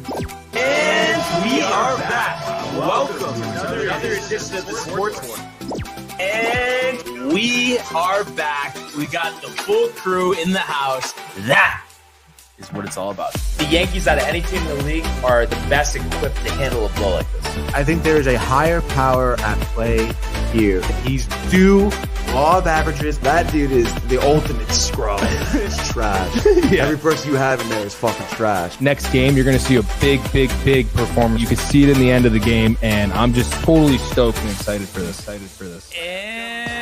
And we are back. Welcome to another edition of the Sportsport. And we are back. We got the full crew in the house. That is what it's all about. The Yankees, out of any team in the league, are the best equipped to handle a blow like this. I think there is a higher power at play here. He's due law of averages. That dude is the ultimate scrub. It's trash. Yeah. Every person you have in there is fucking trash. Next game, you're going to see a big performance. You can see it in the end of the game, and I'm just totally stoked and excited for this. And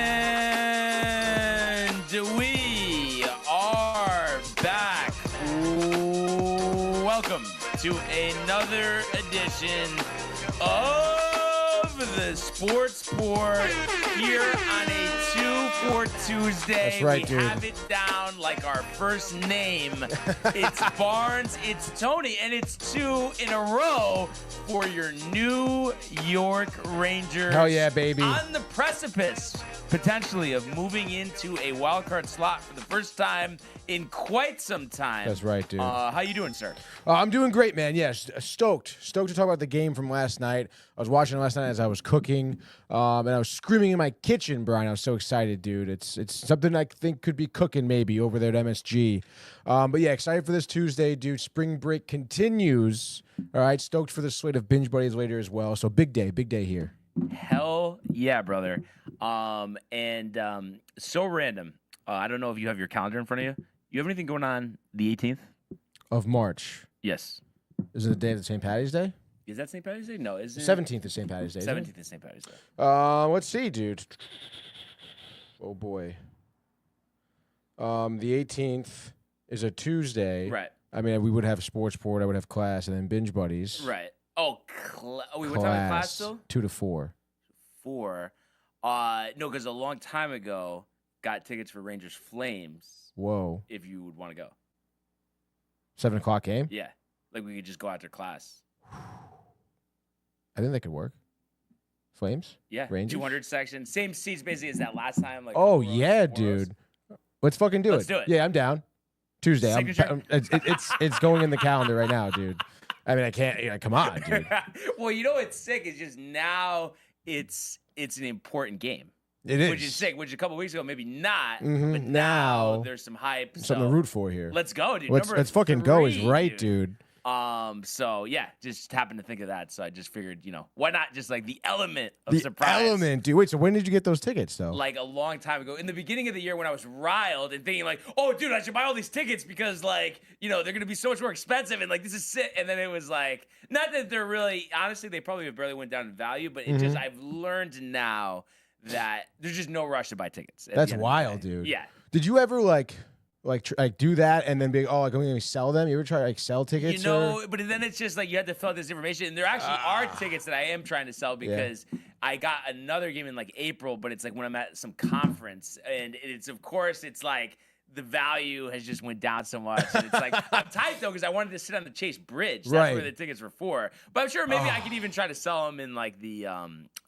we are back. Welcome to another edition of the Sportsport here on a 2 for Tuesday. That's right, we dude. have it down like our first name. It's Barnes, it's Tony, and it's 2 in a row for your New York Rangers. Hell yeah, baby. On the precipice, potentially, of moving into a wild card slot for the first time in quite some time. That's right, dude. How you doing, sir? I'm doing great, man. Yes, stoked to talk about the game from last night. I was watching it last night as I was cooking, and I was screaming in my kitchen, Brian. I was so excited, dude. It's something I think could be cooking maybe over there at MSG. But yeah, excited for this Tuesday, dude. Spring break continues. All right, stoked for the slate of binge buddies later as well. So big day here. Hell yeah, brother. So random. I don't know if you have your calendar in front of you. You have anything going on the 18th? Of March. Yes. Is it the day of St. Patty's Day? Is that St. Patty's Day? No. Is it 17th is St. Patty's Day. 17th is St. Patty's Day. Let's see, dude. Oh boy. The 18th is a Tuesday. Right. I mean, we would have Sportsport, I would have class, and then binge buddies. Right. Oh, wait, what time is class still? 2 to 4. 4. No, because a long time ago, got tickets for Rangers Flames. Whoa. If you would want to go. 7 o'clock game? Yeah. Like we could just go after class. I think that could work. Flames? Yeah. Rangers? 200 section. Same seats basically as that last time. Like oh, yeah, dude. Let's fucking do Let's do it. Yeah, I'm down. Tuesday. It's going in the calendar right now, dude. I mean, I can't. Come on, dude. Well, you know what's sick is just now it's an important game. It is. Which is sick, which a couple weeks ago, maybe not. Mm-hmm. But now there's some hype. Something to root for here. Let's go, dude. Let's fucking go is right, dude. So yeah, just happened to think of that. So I just figured, why not just like the element of the surprise? Element, dude. Wait, so when did you get those tickets, though? Like a long time ago. In the beginning of the year when I was riled and thinking like, oh, dude, I should buy all these tickets because like, they're going to be so much more expensive and like, this is sick. And then it was like, not that they're really, honestly, they probably barely went down in value, but it just, I've learned now that there's just no rush to buy tickets. That's wild, dude. Yeah. Did you ever like do that and then be I'm going to sell them? You ever try to like sell tickets? But then it's just like you have to fill out this information. And there actually are tickets that I am trying to sell because I got another game in like April, but it's like when I'm at some conference. And it's like the value has just went down so much. And it's like, I'm tight though because I wanted to sit on the Chase Bridge. That's where the tickets were for. But I'm sure maybe I could even try to sell them in like the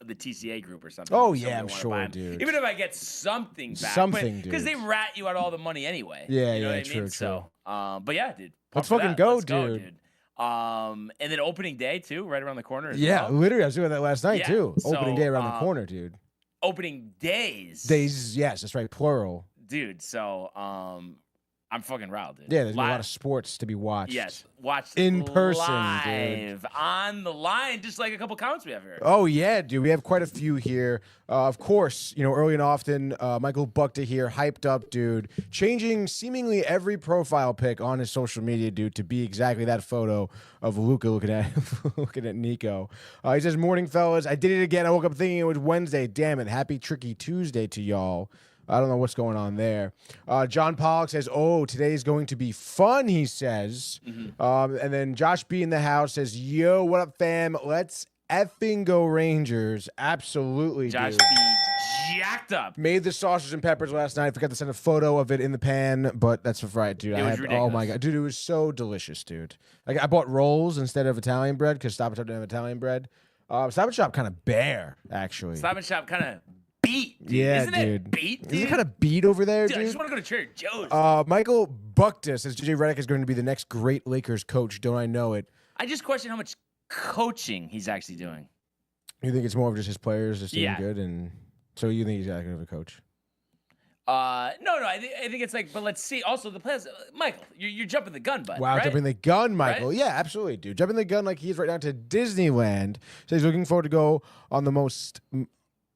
TCA group or something. Oh, yeah, I'm sure, dude. Even if I get something back. Something, dude. Because they rat you out all the money anyway. Yeah, you know what I true, mean? true. So, but yeah, dude. Let's fucking go, dude. And then opening day, too, right around the corner as well. Literally, I was doing that last night, too. So, opening day around the corner, dude. Opening days. Days, yes, that's right, plural. Dude, so I'm fucking riled, dude. Yeah, there's a lot of sports to be watched. Yes, watched in person, live, dude. on the line, just like a couple comments we have here. Oh, yeah, dude. We have quite a few here. Of course, early and often, Michael Buckta here, hyped up, dude. Changing seemingly every profile pic on his social media, dude, to be exactly that photo of Luka looking at Nico. He says, morning, fellas. I did it again. I woke up thinking it was Wednesday. Damn it. Happy Tricky Tuesday to y'all. I don't know what's going on there. John Pollock says, oh, today's going to be fun, he says. And then Josh B in the house says, yo, what up, fam? Let's effing go Rangers. Absolutely, Josh dude. B jacked up. Made the sausage and peppers last night. Forgot to send a photo of it in the pan, but that's right, dude. It was ridiculous. Oh, my God. Dude, it was so delicious, dude. Like, I bought rolls instead of Italian bread because Stop and Shop didn't have Italian bread. Stop and Shop kind of bare, actually. Stop and Shop kind of beat, dude. Yeah, Isn't dude. it beat, dude? Is it kind of beat over there, Dude, dude? I just want to go to Trader Joe's. Michael Buckta says JJ Redick is going to be the next great Lakers coach. Don't I know it? I just question how much coaching he's actually doing. You think it's more of just his players just doing Yeah. good, and so you think he's not going to be a coach? No. I think it's like, but let's see. Also, the players, Michael, you're jumping the gun, bud. Wow, right? jumping the gun, Michael. Right? Yeah, absolutely, dude. Jumping the gun like he's right now to Disneyland. So he's looking forward to go on the most.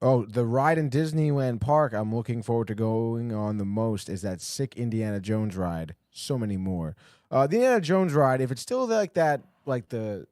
Oh, the ride in Disneyland Park I'm looking forward to going on the most is that sick Indiana Jones ride. So many more. The Indiana Jones ride, if it's still like that, like the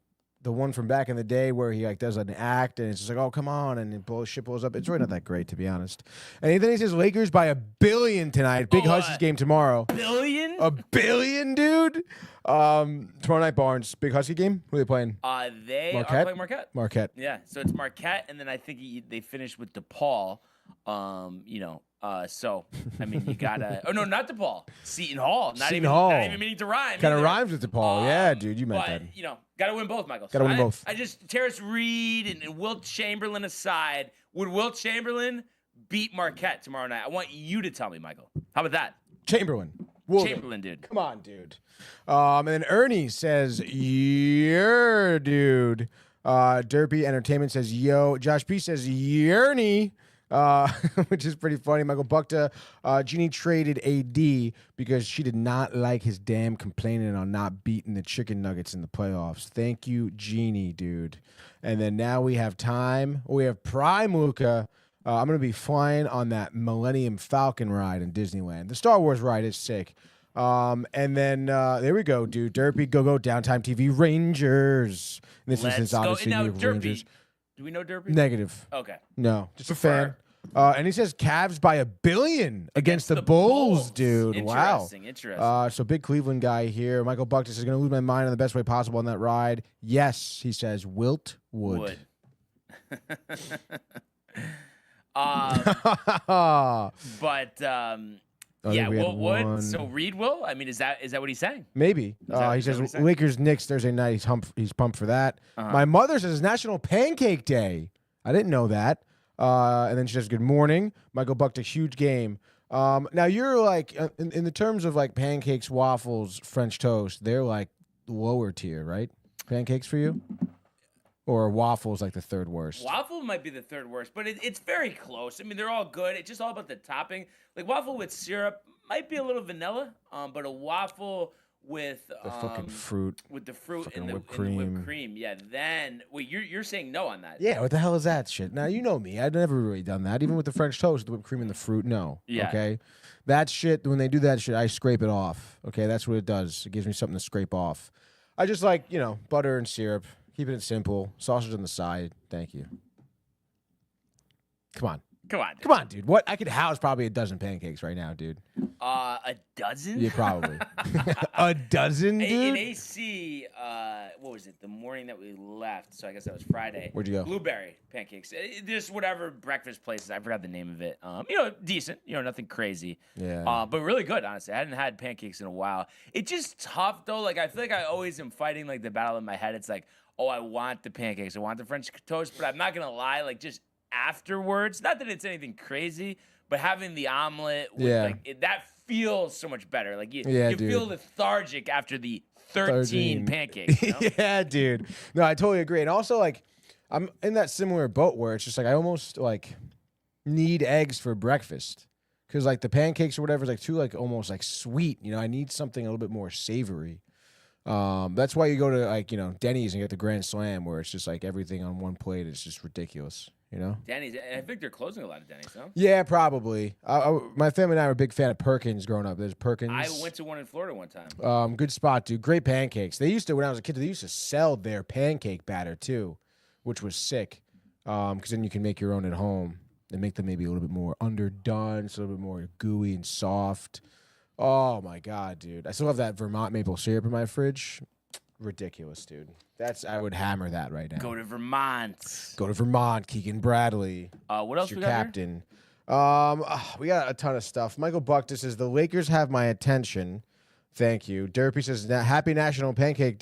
one from back in the day where he like does an act and it's just like, oh, come on, and shit blows up. It's really not that great, to be honest. And then he says Lakers by $1 billion tonight. Big Huskies game tomorrow. Billion? $1 billion, dude. Tomorrow night, Barnes. Big Husky game. Who are they playing? They Marquette? are playing Marquette. Marquette. Yeah, so it's Marquette, and then I think they finished with DePaul. So I mean, you gotta. Oh no, not DePaul. Seton Hall. Not Seton even. Hall. Not even meaning to rhyme. Kind of either. rhymes with DePaul. Yeah, dude, you meant but, that. Gotta win both, Michael. Gotta win both. I just Terrace Reed and Wilt Chamberlain aside. Would Wilt Chamberlain beat Marquette tomorrow night? I want you to tell me, Michael. How about that? Chamberlain. Chamberlain, dude. Come on, dude. And then Ernie says, yeah, dude. Derpy Entertainment says, yo. Josh P says, Yerny. Which is pretty funny. Michael Buckta, Jeannie traded AD because she did not like his damn complaining on not beating the chicken nuggets in the playoffs. Thank you, Jeannie, dude. And then now we have time. We have Prime Luca. I'm going to be flying on that Millennium Falcon ride in Disneyland. The Star Wars ride is sick. And then there we go, dude. Derpy, go, Downtime TV Rangers. And this Let's is go. obviously Now, New York Rangers. Derpy. Do we know Derpy? Negative. Okay. No, just a Prefer. fan. And he says Cavs by $1 billion against the Bulls, dude. Wow. Interesting. So big Cleveland guy here. Michael Buckta is going to lose my mind in the best way possible on that ride. Yes, he says Wilt Wood. Yeah, Wood. So Reed will. I mean, is that what he's saying? Maybe. He says Lakers Knicks Thursday night. He's pumped for that. My mother says National Pancake Day. I didn't know that. And then she says good morning. Michael Buckta, huge game. Now you're like in the terms of like pancakes, waffles, French toast. They're like lower tier, right? Pancakes for you. Or waffles like the third worst? Waffle might be the third worst, but it's very close. I mean, they're all good. It's just all about the topping. Like waffle with syrup might be a little vanilla, but a waffle with the fucking fruit. With the fruit and the whipped whipped cream. Yeah, then wait, you're saying no on that. Yeah, what the hell is that shit? Now you know me. I've never really done that. Even with the French toast, the whipped cream and the fruit, no. Yeah. Okay? That shit, when they do that shit, I scrape it off. Okay, that's what it does. It gives me something to scrape off. I just like, butter and syrup. Keeping it simple. Sausage on the side. Thank you. Come on. Come on, dude. What? I could house probably a dozen pancakes right now, dude. A dozen? Yeah, probably. A dozen, dude? In AC, what was it? The morning that we left, so I guess that was Friday. Where'd you go? Blueberry pancakes. Just whatever breakfast places. I forgot the name of it. Decent. Nothing crazy. Yeah. But really good, honestly. I hadn't had pancakes in a while. It's just tough, though. Like, I feel like I always am fighting, like, the battle in my head. It's like, oh, I want the pancakes. I want the French toast. But I'm not going to lie, like, just afterwards, not that it's anything crazy, but having the omelet, with, that feels so much better. Like, you feel lethargic after the 13 pancakes. Yeah, dude. No, I totally agree. And also, like, I'm in that similar boat where it's just like I almost, like, need eggs for breakfast. Because, like, the pancakes or whatever is, like, too, like, almost, like, sweet. I need something a little bit more savory. That's why you go to, like, Denny's and get the Grand Slam where it's just like everything on one plate. It's just ridiculous, Denny's. I think they're closing a lot of Denny's, no? Yeah, probably. My family and I were a big fan of Perkins growing up. There's Perkins. I went to one in Florida one time. Good spot, dude. Great pancakes. They used to, when I was a kid, they used to sell their pancake batter too, which was sick. Because then you can make your own at home and make them maybe a little bit more underdone, so a little bit more gooey and soft. Oh, my God, dude. I still have that Vermont maple syrup in my fridge. Ridiculous, dude. I would hammer that right now. Go to Vermont. Keegan Bradley. What else your we got captain. We got a ton of stuff. Michael Buckta says, the Lakers have my attention. Thank you. Derpy says, happy National Pancake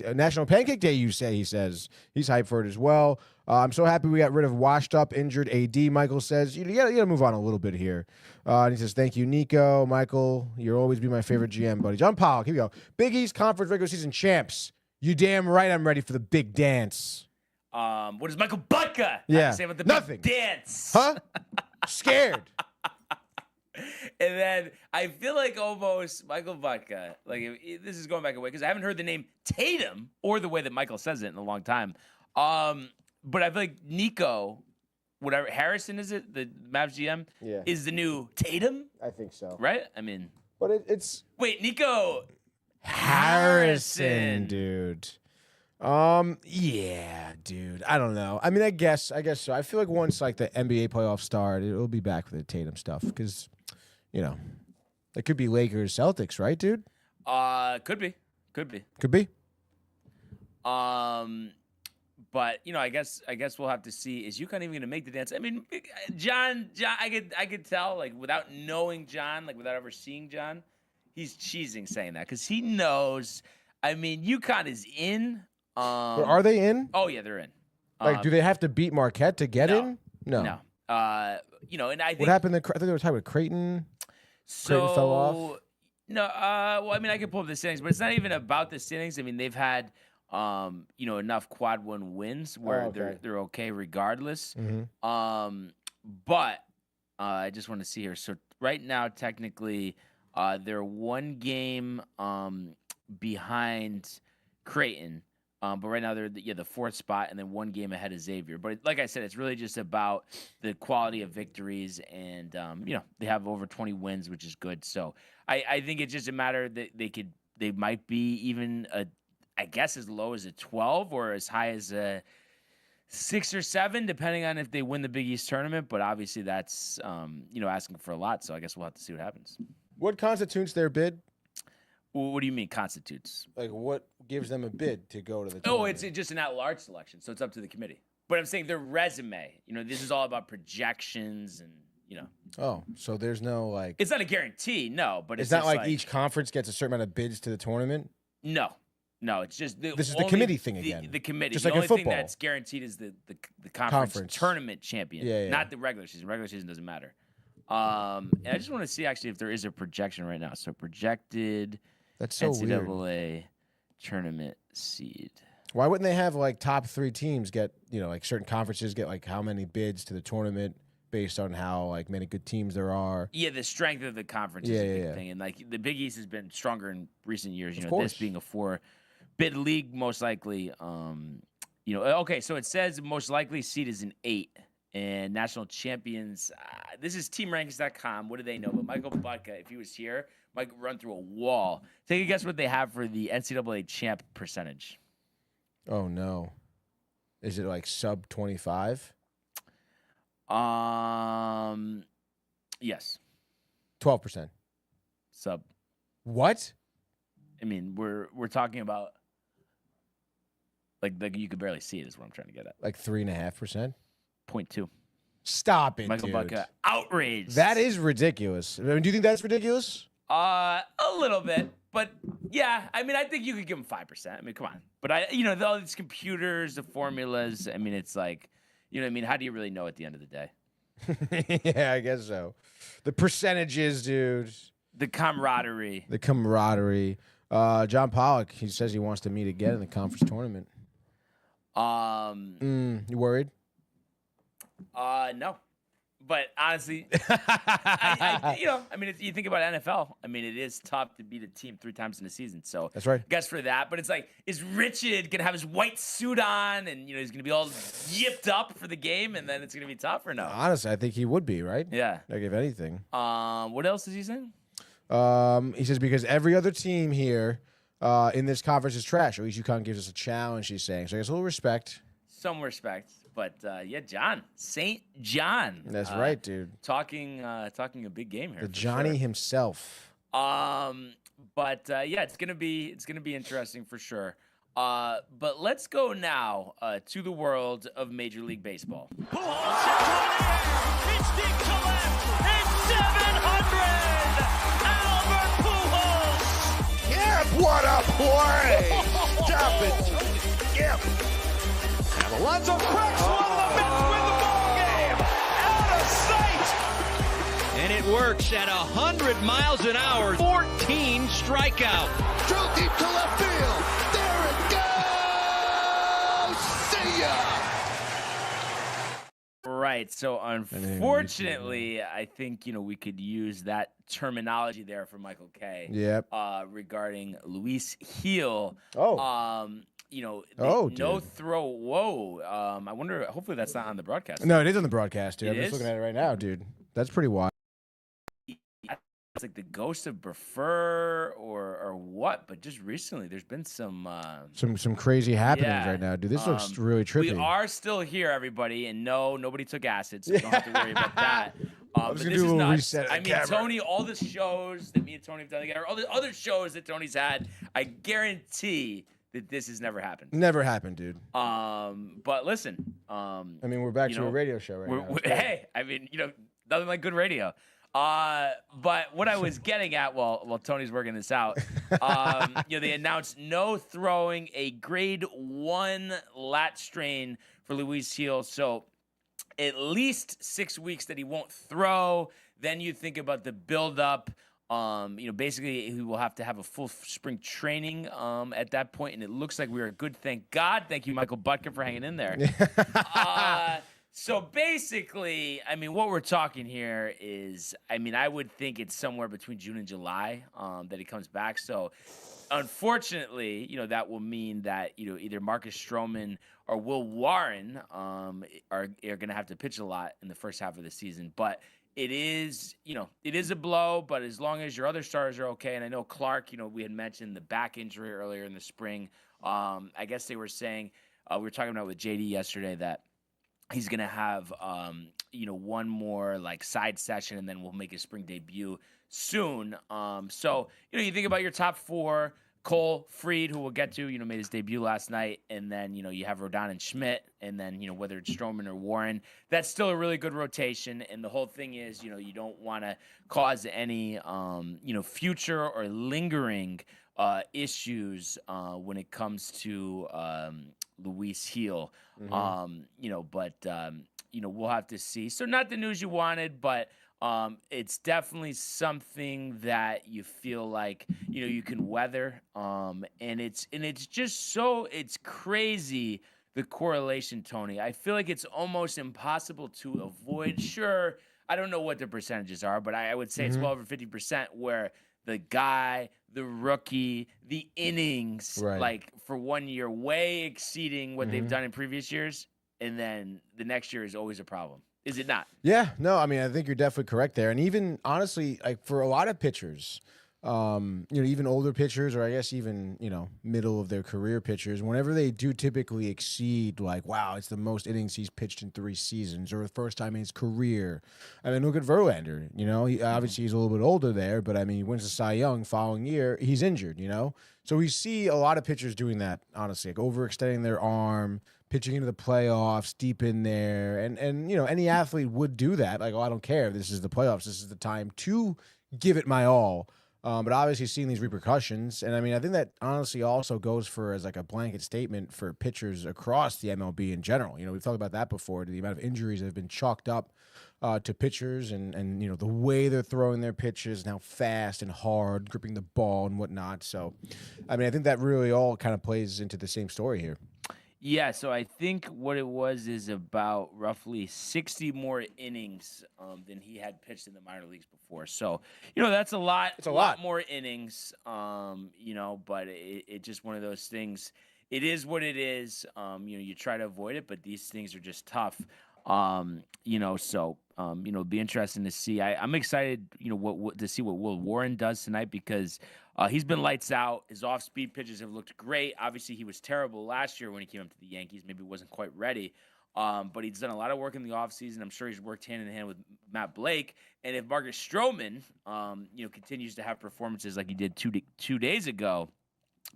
Day, you say, he says. He's hyped for it as well. I'm so happy we got rid of washed up, injured AD, Michael says. You gotta move on a little bit here. And he says, thank you, Nico. Michael, you'll always be my favorite GM, buddy. John Pollock, here we go. Big East Conference regular season champs. You damn right I'm ready for the big dance. What does Michael Butka Yeah. have to say about the Nothing. big dance? Huh? Scared. And then I feel like almost Michael Butka, like this is going back a way because I haven't heard the name Tatum or the way that Michael says it in a long time. But I feel like Nico, whatever Harrison is it, the Mavs GM, is the new Tatum, I think so. right? I mean, But it's wait, Nico Harrison, dude. Yeah, dude. I don't know. I mean, I guess so. I feel like once like the NBA playoffs start, it'll be back with the Tatum stuff because, you know, it could be Lakers, Celtics, right, dude? could be. Could be. But you know, I guess we'll have to see. Is UConn even gonna make the dance? I mean, John, I could tell, like, without knowing John, like without ever seeing John, he's cheesing saying that because he knows. I mean, UConn is in. Are they in? Oh yeah, they're in. Like, do they have to beat Marquette to get no. in? No. You know, and I think what happened? I think they were talking with Creighton. Creighton fell off. No. Well, I mean, I can pull up the standings, but it's not even about the standings. I mean, they've had. You know, enough quad one wins where they're okay regardless. Mm-hmm. But I just want to see here. So right now, technically, they're one game behind Creighton. But right now they're the fourth spot and then one game ahead of Xavier. But like I said, it's really just about the quality of victories and you know, they have over 20 wins, which is good. So I think it's just a matter that they might be even I guess as low as a 12 or as high as a 6 or 7, depending on if they win the Big East tournament. But obviously that's, you know, asking for a lot. So I guess we'll have to see what happens. What constitutes their bid? What do you mean constitutes? Like, what gives them a bid to go to the Oh, tournament? it's just an at-large selection. So it's up to the committee. But I'm saying their resume, you know, this is all about projections and, you know. Oh, so there's no, like... It's not a guarantee, no. But it's not like each conference gets a certain amount of bids to the tournament? No, it's just this is the committee thing again. The committee. Just the like in only football. thing that's guaranteed is the conference tournament champion, yeah. not the regular season. Regular season doesn't matter. And I just want to see actually if there is a projection right now. So projected that's so NCAA weird. tournament seed. Why wouldn't they have like top 3 teams get, you know, like certain conferences get like how many bids to the tournament based on how like many good teams there are? Yeah, the strength of the conference is a big thing, and like the Big East has been stronger in recent years. You know, this being a 4-bid league, most likely. You know, okay, so it says most likely seed is an 8, and national champions. This is TeamRankings.com. What do they know? But Michael Butka, if he was here, might run through a wall. Take a guess what they have for the NCAA champ percentage. Oh no, is it like sub 25? Yes. 12%. Sub. What? I mean, we're talking about like you could barely see it is what I'm trying to get at. Like 3.5%? 0.2. Stop it, Michael dude. Butka, outraged. That is ridiculous. I mean, do you think that's ridiculous? A little bit, but yeah. I mean, I think you could give him 5%. I mean, come on. But you know, all these computers, the formulas. I mean, it's like, you know what I mean? How do you really know at the end of the day? Yeah, I guess so. The percentages, dude. The camaraderie. John Pollock, he says he wants to meet again in the conference tournament. You worried? No. But honestly, you know, I mean, you think about NFL. I mean, it is tough to beat a team 3 times in a season. So that's right. I guess for that, but it's like, is Richard gonna have his white suit on, and you know he's gonna be all yipped up for the game, and then it's gonna be tough or no? Honestly, I think he would be, right? Yeah. Like if anything. What else is he saying? He says because every other team here in this conference is trash. At least UConn gives us a challenge. He's saying so. I guess a little respect. Some respect. But yeah, John, St. John. That's right, dude. Talking a big game here. The Johnny himself. But yeah, it's gonna be interesting for sure. But let's go now to the world of Major League Baseball. Pujols it's deep to left. It's 700. Albert Pujols. Yeah, What a play! Stop it! Yep. And Alonso cracks one. The Mets win the ball game. Out of sight. And it works at 100 miles an hour. 14 strikeout. Drilled deep to left field. There it goes! See ya! Right. So unfortunately, I think we could use that terminology there for Michael K. Yep. Regarding Luis Heel. Oh. No throw. Whoa. I wonder. Hopefully that's not on the broadcast. No, it is on the broadcast, dude. It I'm just is? looking at it right now, dude. That's pretty wild. It's like the ghost of Prefer or what? But just recently, there's been some crazy happenings Yeah. right now, dude. This looks really trippy. We are still here, everybody, and no, nobody took acid, so you don't have to worry about that. I was but gonna this do a is little nuts. reset of I the mean, camera. Tony, all the shows that me and Tony have done together, all the other shows that Tony's had, I guarantee that this has never happened. Never happened, dude. But listen, I mean, we're back to a radio show right now. hey, I mean, nothing like good radio. But what I was getting at while Tony's working this out, they announced no throwing a grade 1 lat strain for Luis Heel. So at least 6 weeks that he won't throw. Then you think about the buildup. Basically he will have to have a full spring training at that point, and it looks like we are good. Thank God. Thank you, Michael Butker, for hanging in there. So basically, I mean, what we're talking here is, I would think it's somewhere between June and July that he comes back. So unfortunately, that will mean that, either Marcus Stroman or Will Warren are going to have to pitch a lot in the first half of the season. But it is a blow, but as long as your other stars are okay, and I know Clark, we had mentioned the back injury earlier in the spring. I guess they were saying, we were talking about with JD yesterday that he's going to have, one more side session, and then we'll make his spring debut soon. So, you think about your top 4, Cole, Fried, who we'll get to, made his debut last night. And then, you have Rodon and Schmidt. And then, whether it's Stroman or Warren, that's still a really good rotation. And the whole thing is, you don't want to cause any, future or lingering issues when it comes to Luis Heel. We'll have to see. So not the news you wanted, but it's definitely something that you feel like you can weather. And it's just it's crazy, the correlation, Tony. I feel like it's almost impossible to avoid. Sure, I don't know what the percentages are, but I would say it's well over 50% where the guy, the rookie, the innings, for 1 year, way exceeding what they've done in previous years, and then the next year is always a problem. Is it not? Yeah, no, I mean, I think you're definitely correct there. And even, honestly, for a lot of pitchers, even older pitchers, or I guess even, middle of their career pitchers, whenever they do typically exceed, wow, it's the most innings he's pitched in 3 seasons, or the first time in his career. I mean, look at Verlander, obviously he's a little bit older there, but I mean, he wins the Cy Young following year, he's injured, So we see a lot of pitchers doing that, honestly, overextending their arm, pitching into the playoffs, deep in there, and any athlete would do that. I don't care. This is the playoffs. This is the time to give it my all. But obviously seeing these repercussions, and I mean, I think that honestly also goes for as a blanket statement for pitchers across the MLB in general. We've talked about that before, the amount of injuries that have been chalked up to pitchers and the way they're throwing their pitches, and how fast and hard, gripping the ball and whatnot. So, I mean, I think that really all kind of plays into the same story here. Yeah, so I think what it was is about roughly 60 more innings than he had pitched in the minor leagues before. So, that's a lot. It's a lot more innings, but it's just one of those things. It is what it is. You try to avoid it, but these things are just tough. It'd be interesting to see. I'm excited, to see what Will Warren does tonight, because he's been lights out. His off-speed pitches have looked great. Obviously, he was terrible last year when he came up to the Yankees. Maybe wasn't quite ready. But he's done a lot of work in the offseason. I'm sure he's worked hand in hand with Matt Blake. And if Marcus Stroman, continues to have performances like he did two days ago,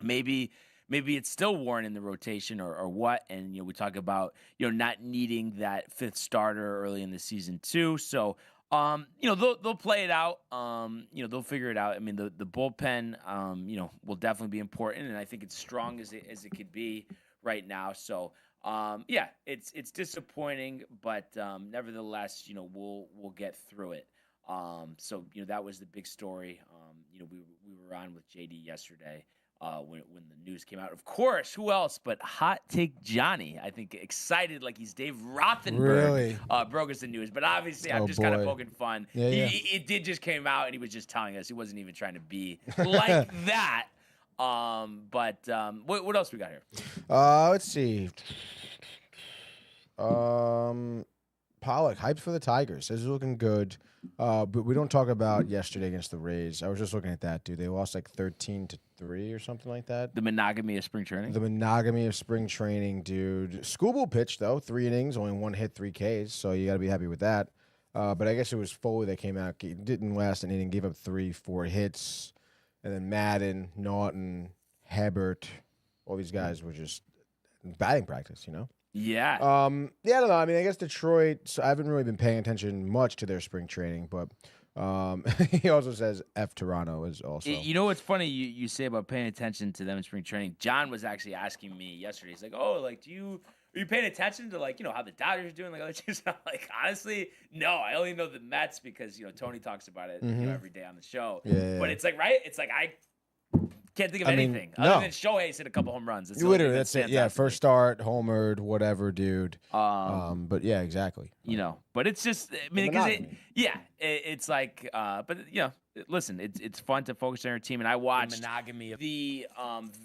maybe it's still Warren in the rotation or what. And, we talk about, not needing that fifth starter early in the season too. So, They'll play it out. They'll figure it out. I mean, the bullpen, will definitely be important, and I think it's strong as it could be right now. So, it's disappointing, but nevertheless, we'll get through it. That was the big story. We were on with JD yesterday. When the news came out. Of course, who else but Hot Take Johnny? I think excited like he's Dave Rothenberg. Really? Broke us the news. But obviously, I'm just kind of poking fun. Yeah. It did just came out, and he was just telling us. He wasn't even trying to be like that. What else we got here? Let's see. Pollock, hyped for the Tigers. Says he's looking good. But we don't talk about yesterday against the Rays. I was just looking at that, dude. They lost like 13-3 or something like that. The monogamy of spring training? The monogamy of spring training, dude. Scooble pitched, though. 3 innings, only 1 hit, 3 Ks, so you got to be happy with that. But I guess it was Foley that came out. He didn't last an inning, gave up 3-4 hits. And then Madden, Naughton, Hebert, all these guys were just batting practice, Yeah. I don't know. I mean, I guess Detroit, so I haven't really been paying attention much to their spring training, but he also says F Toronto is also. You know what's funny you say about paying attention to them in spring training? John was actually asking me yesterday. He's like, "Oh, like are you paying attention to how the Dodgers are doing?" Like other teams. I'm like, honestly, no. I only know the Mets because Tony talks about it every day on the show. Yeah. But it's like it's like I can't think of anything other than Shohei's hit a couple home runs. That's literally that's it. Yeah, first start, homered, whatever, dude. But yeah, exactly. But it's just, I mean, because it's like, but listen, it's fun to focus on your team, and I watched the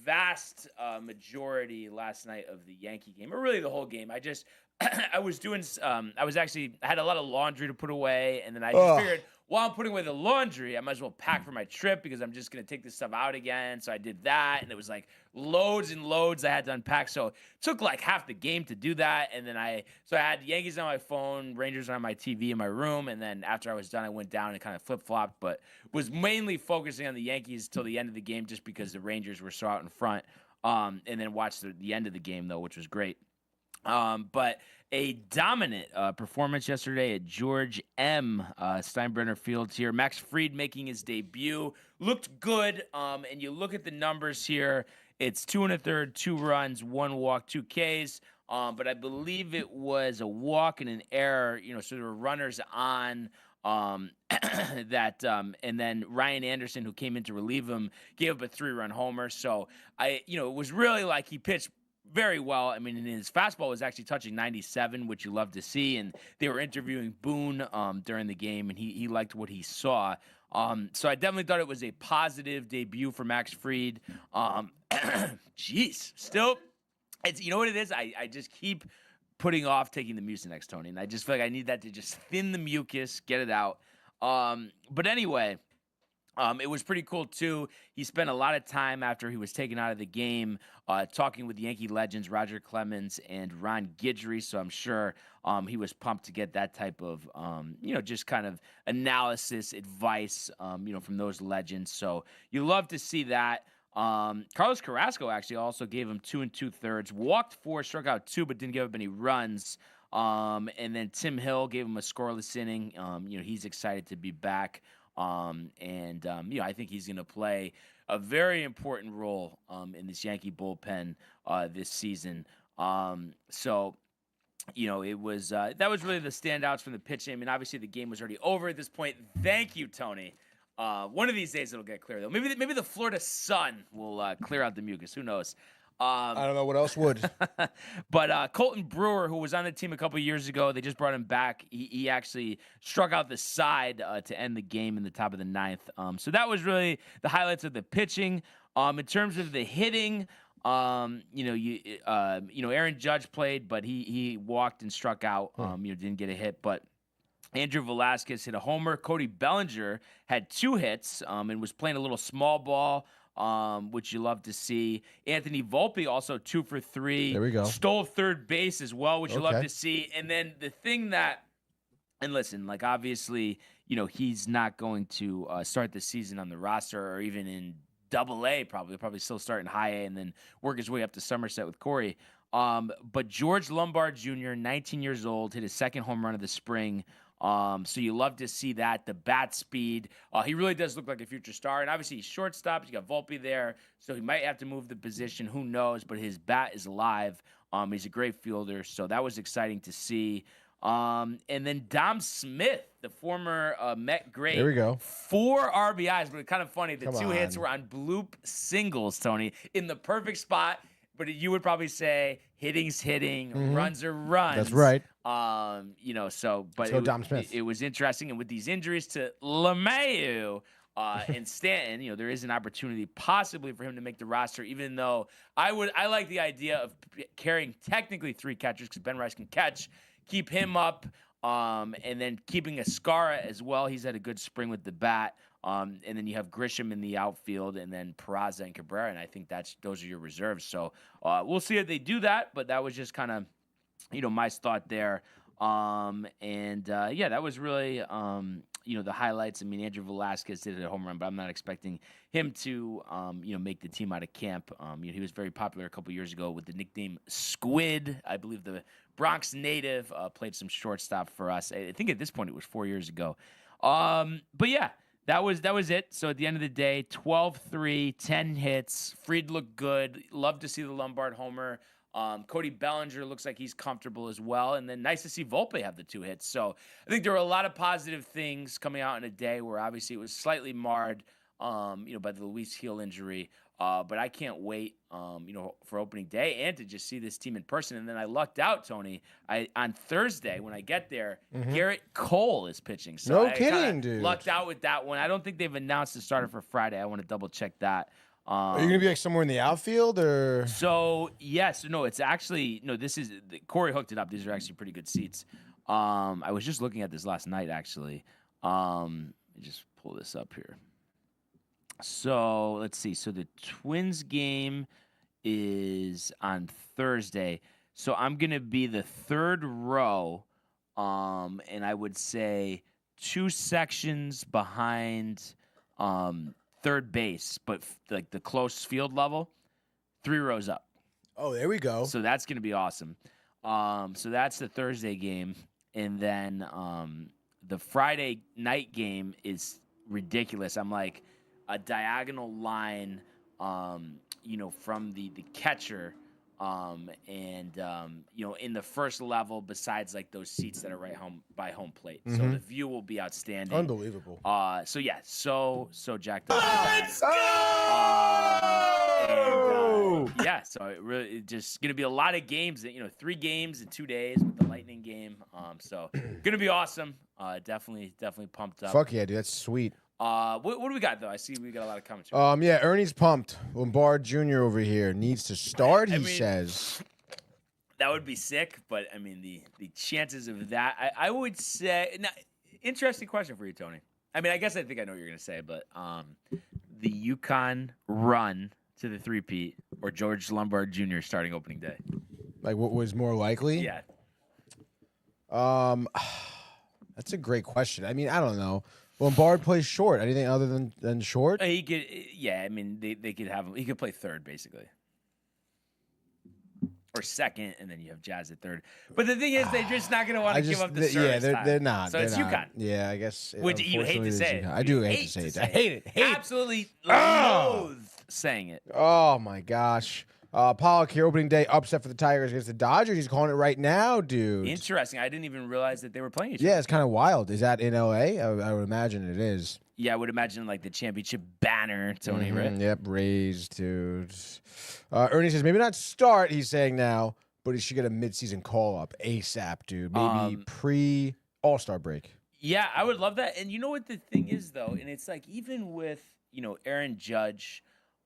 vast majority last night of the Yankee game, or really the whole game. I was doing, I had a lot of laundry to put away, and then I just figured, while I'm putting away the laundry, I might as well pack for my trip because I'm just going to take this stuff out again. So I did that, and it was like loads and loads I had to unpack. So it took like half the game to do that. And then I had Yankees on my phone, Rangers on my TV in my room. And then after I was done, I went down and kind of flip-flopped, but was mainly focusing on the Yankees till the end of the game just because the Rangers were so out in front. And then watched the end of the game, though, which was great. But a dominant performance yesterday at George M. Steinbrenner Fields here. Max Fried making his debut. Looked good, and you look at the numbers here. It's 2 1/3, 2 runs, 1 walk, 2 Ks. But I believe it was a walk and an error, so there were runners on that, and then Ryan Anderson, who came in to relieve him, gave up a 3-run homer. So it was really like he pitched very well. I mean, his fastball was actually touching 97, which you love to see. And they were interviewing Boone during the game, and he liked what he saw. So I definitely thought it was a positive debut for Max Fried. Still, it's what it is. I just keep putting off taking the Mucinex, Tony, and I just feel like I need that to just thin the mucus, get it out. But anyway. It was pretty cool, too. He spent a lot of time after he was taken out of the game talking with Yankee legends Roger Clemens and Ron Guidry, so I'm sure he was pumped to get that type of, just kind of analysis, advice, from those legends. So you love to see that. Carlos Carrasco actually also gave him 2 2/3, walked 4, struck out 2, but didn't give up any runs. And then Tim Hill gave him a scoreless inning. He's excited to be back. I think he's going to play a very important role in this Yankee bullpen this season. It was that was really the standouts from the pitching. I mean, obviously the game was already over at this point. Thank you, Tony. One of these days it'll get clear though. Maybe the Florida sun will clear out the mucus. Who knows? I don't know what else would. But Colton Brewer, who was on the team a couple years ago, they just brought him back. He actually struck out the side to end the game in the top of the 9th. So that was really the highlights of the pitching. In terms of the hitting, Aaron Judge played, but he walked and struck out. Didn't get a hit, but Andrew Velasquez hit a homer. Cody Bellinger had 2 hits and was playing a little small ball. Which you love to see. Anthony Volpe also 2 for 3. There we go. Stole third base as well, which you love to see. And then the thing that, and listen, like obviously, he's not going to start the season on the roster or even in Double-A. Probably still start in High A and then work his way up to Somerset with Corey. But George Lombard Jr., 19 years old, hit his second home run of the spring. So you love to see that. The bat speed. He really does look like a future star. And obviously he's shortstop. You got Volpe there, so he might have to move the position. Who knows? But his bat is alive. He's a great fielder, so that was exciting to see. And then Dom Smith, the former Met great. There we go. 4 RBIs, but it's kind of funny. The two hits were on bloop singles, Tony, in the perfect spot. But you would probably say hitting's hitting, runs are runs. That's right. Dom Smith. It was interesting. And with these injuries to LeMahieu and Stanton, there is an opportunity possibly for him to make the roster, even though I like the idea of carrying technically 3 catchers because Ben Rice can catch, keep him up, and then keeping Escara as well. He's had a good spring with the bat. And then you have Grisham in the outfield, and then Peraza and Cabrera, and I think those are your reserves. So we'll see if they do that, but that was just kind of, my thought there. That was really, the highlights. I mean, Andrew Velasquez did a home run, but I'm not expecting him to, make the team out of camp. He was very popular a couple years ago with the nickname Squid. I believe the Bronx native played some shortstop for us. I think at this point it was 4 years ago. But yeah. That was it. So at the end of the day, 12-3, 10 hits. Fried looked good. Love to see the Lombard homer. Cody Bellinger looks like he's comfortable as well. And then nice to see Volpe have the 2 hits. So I think there were a lot of positive things coming out in a day where obviously it was slightly marred, by the Luis Gil injury. But I can't wait, for opening day and to just see this team in person. And then I lucked out, Tony. On Thursday when I get there, Garrett Cole is pitching. So no kidding, dude. Lucked out with that one. I don't think they've announced the starter for Friday. I want to double check that. Are you gonna be somewhere in the outfield or? So yes, no. It's actually This is Corey hooked it up. These are actually pretty good seats. I was just looking at this last night actually. Let me just pull this up here. So let's see. So the Twins game is on Thursday. So I'm gonna be the 3rd row, and I would say 2 sections behind third base, but like the close field level, 3 rows up. Oh, there we go. So that's gonna be awesome. So that's the Thursday game, and then the Friday night game is ridiculous. I'm like a diagonal line, from the catcher, in the first level besides like those seats that are right by home plate. So the view will be outstanding. Unbelievable. So jacked up. Let's go! So it just going to be a lot of games, 3 games in 2 days with the Lightning game. So going to be awesome. Definitely pumped up. Fuck yeah, dude. That's sweet. What do we got, though? I see we got a lot of comments. Ernie's pumped. Lombard Jr. over here needs to start, he says. That would be sick, but, I mean, the chances of that, I would say... Now, interesting question for you, Tony. I mean, I guess I think I know what you're going to say, but the UConn run to the 3-peat or George Lombard Jr. starting opening day? Like, what was more likely? Yeah. That's a great question. I mean, I don't know. Lombard plays short. Anything other than short? He could, I mean, they could have him. He could play third, basically. Or second, and then you have Jazz at third. But the thing is, they're just not going to want to give up the service time. They're not. So it's UConn. Yeah, I guess. Which you hate to say it. I do hate to say it. I hate it. Absolutely loathe saying it. Oh, my gosh. Pollock here, opening day upset for the Tigers against the Dodgers. He's calling it right now, dude. Interesting. I didn't even realize that they were playing each other. Yeah, it's kind of wild. Is that in L.A.? I would imagine it is. Yeah, I would imagine like the championship banner, Tony, right? Yep, raised, dude. Ernie says maybe not start, he's saying now, but he should get a midseason call-up ASAP, dude. Maybe pre-All-Star break. Yeah, I would love that. And you know what the thing is, though? And it's like even with, Aaron Judge,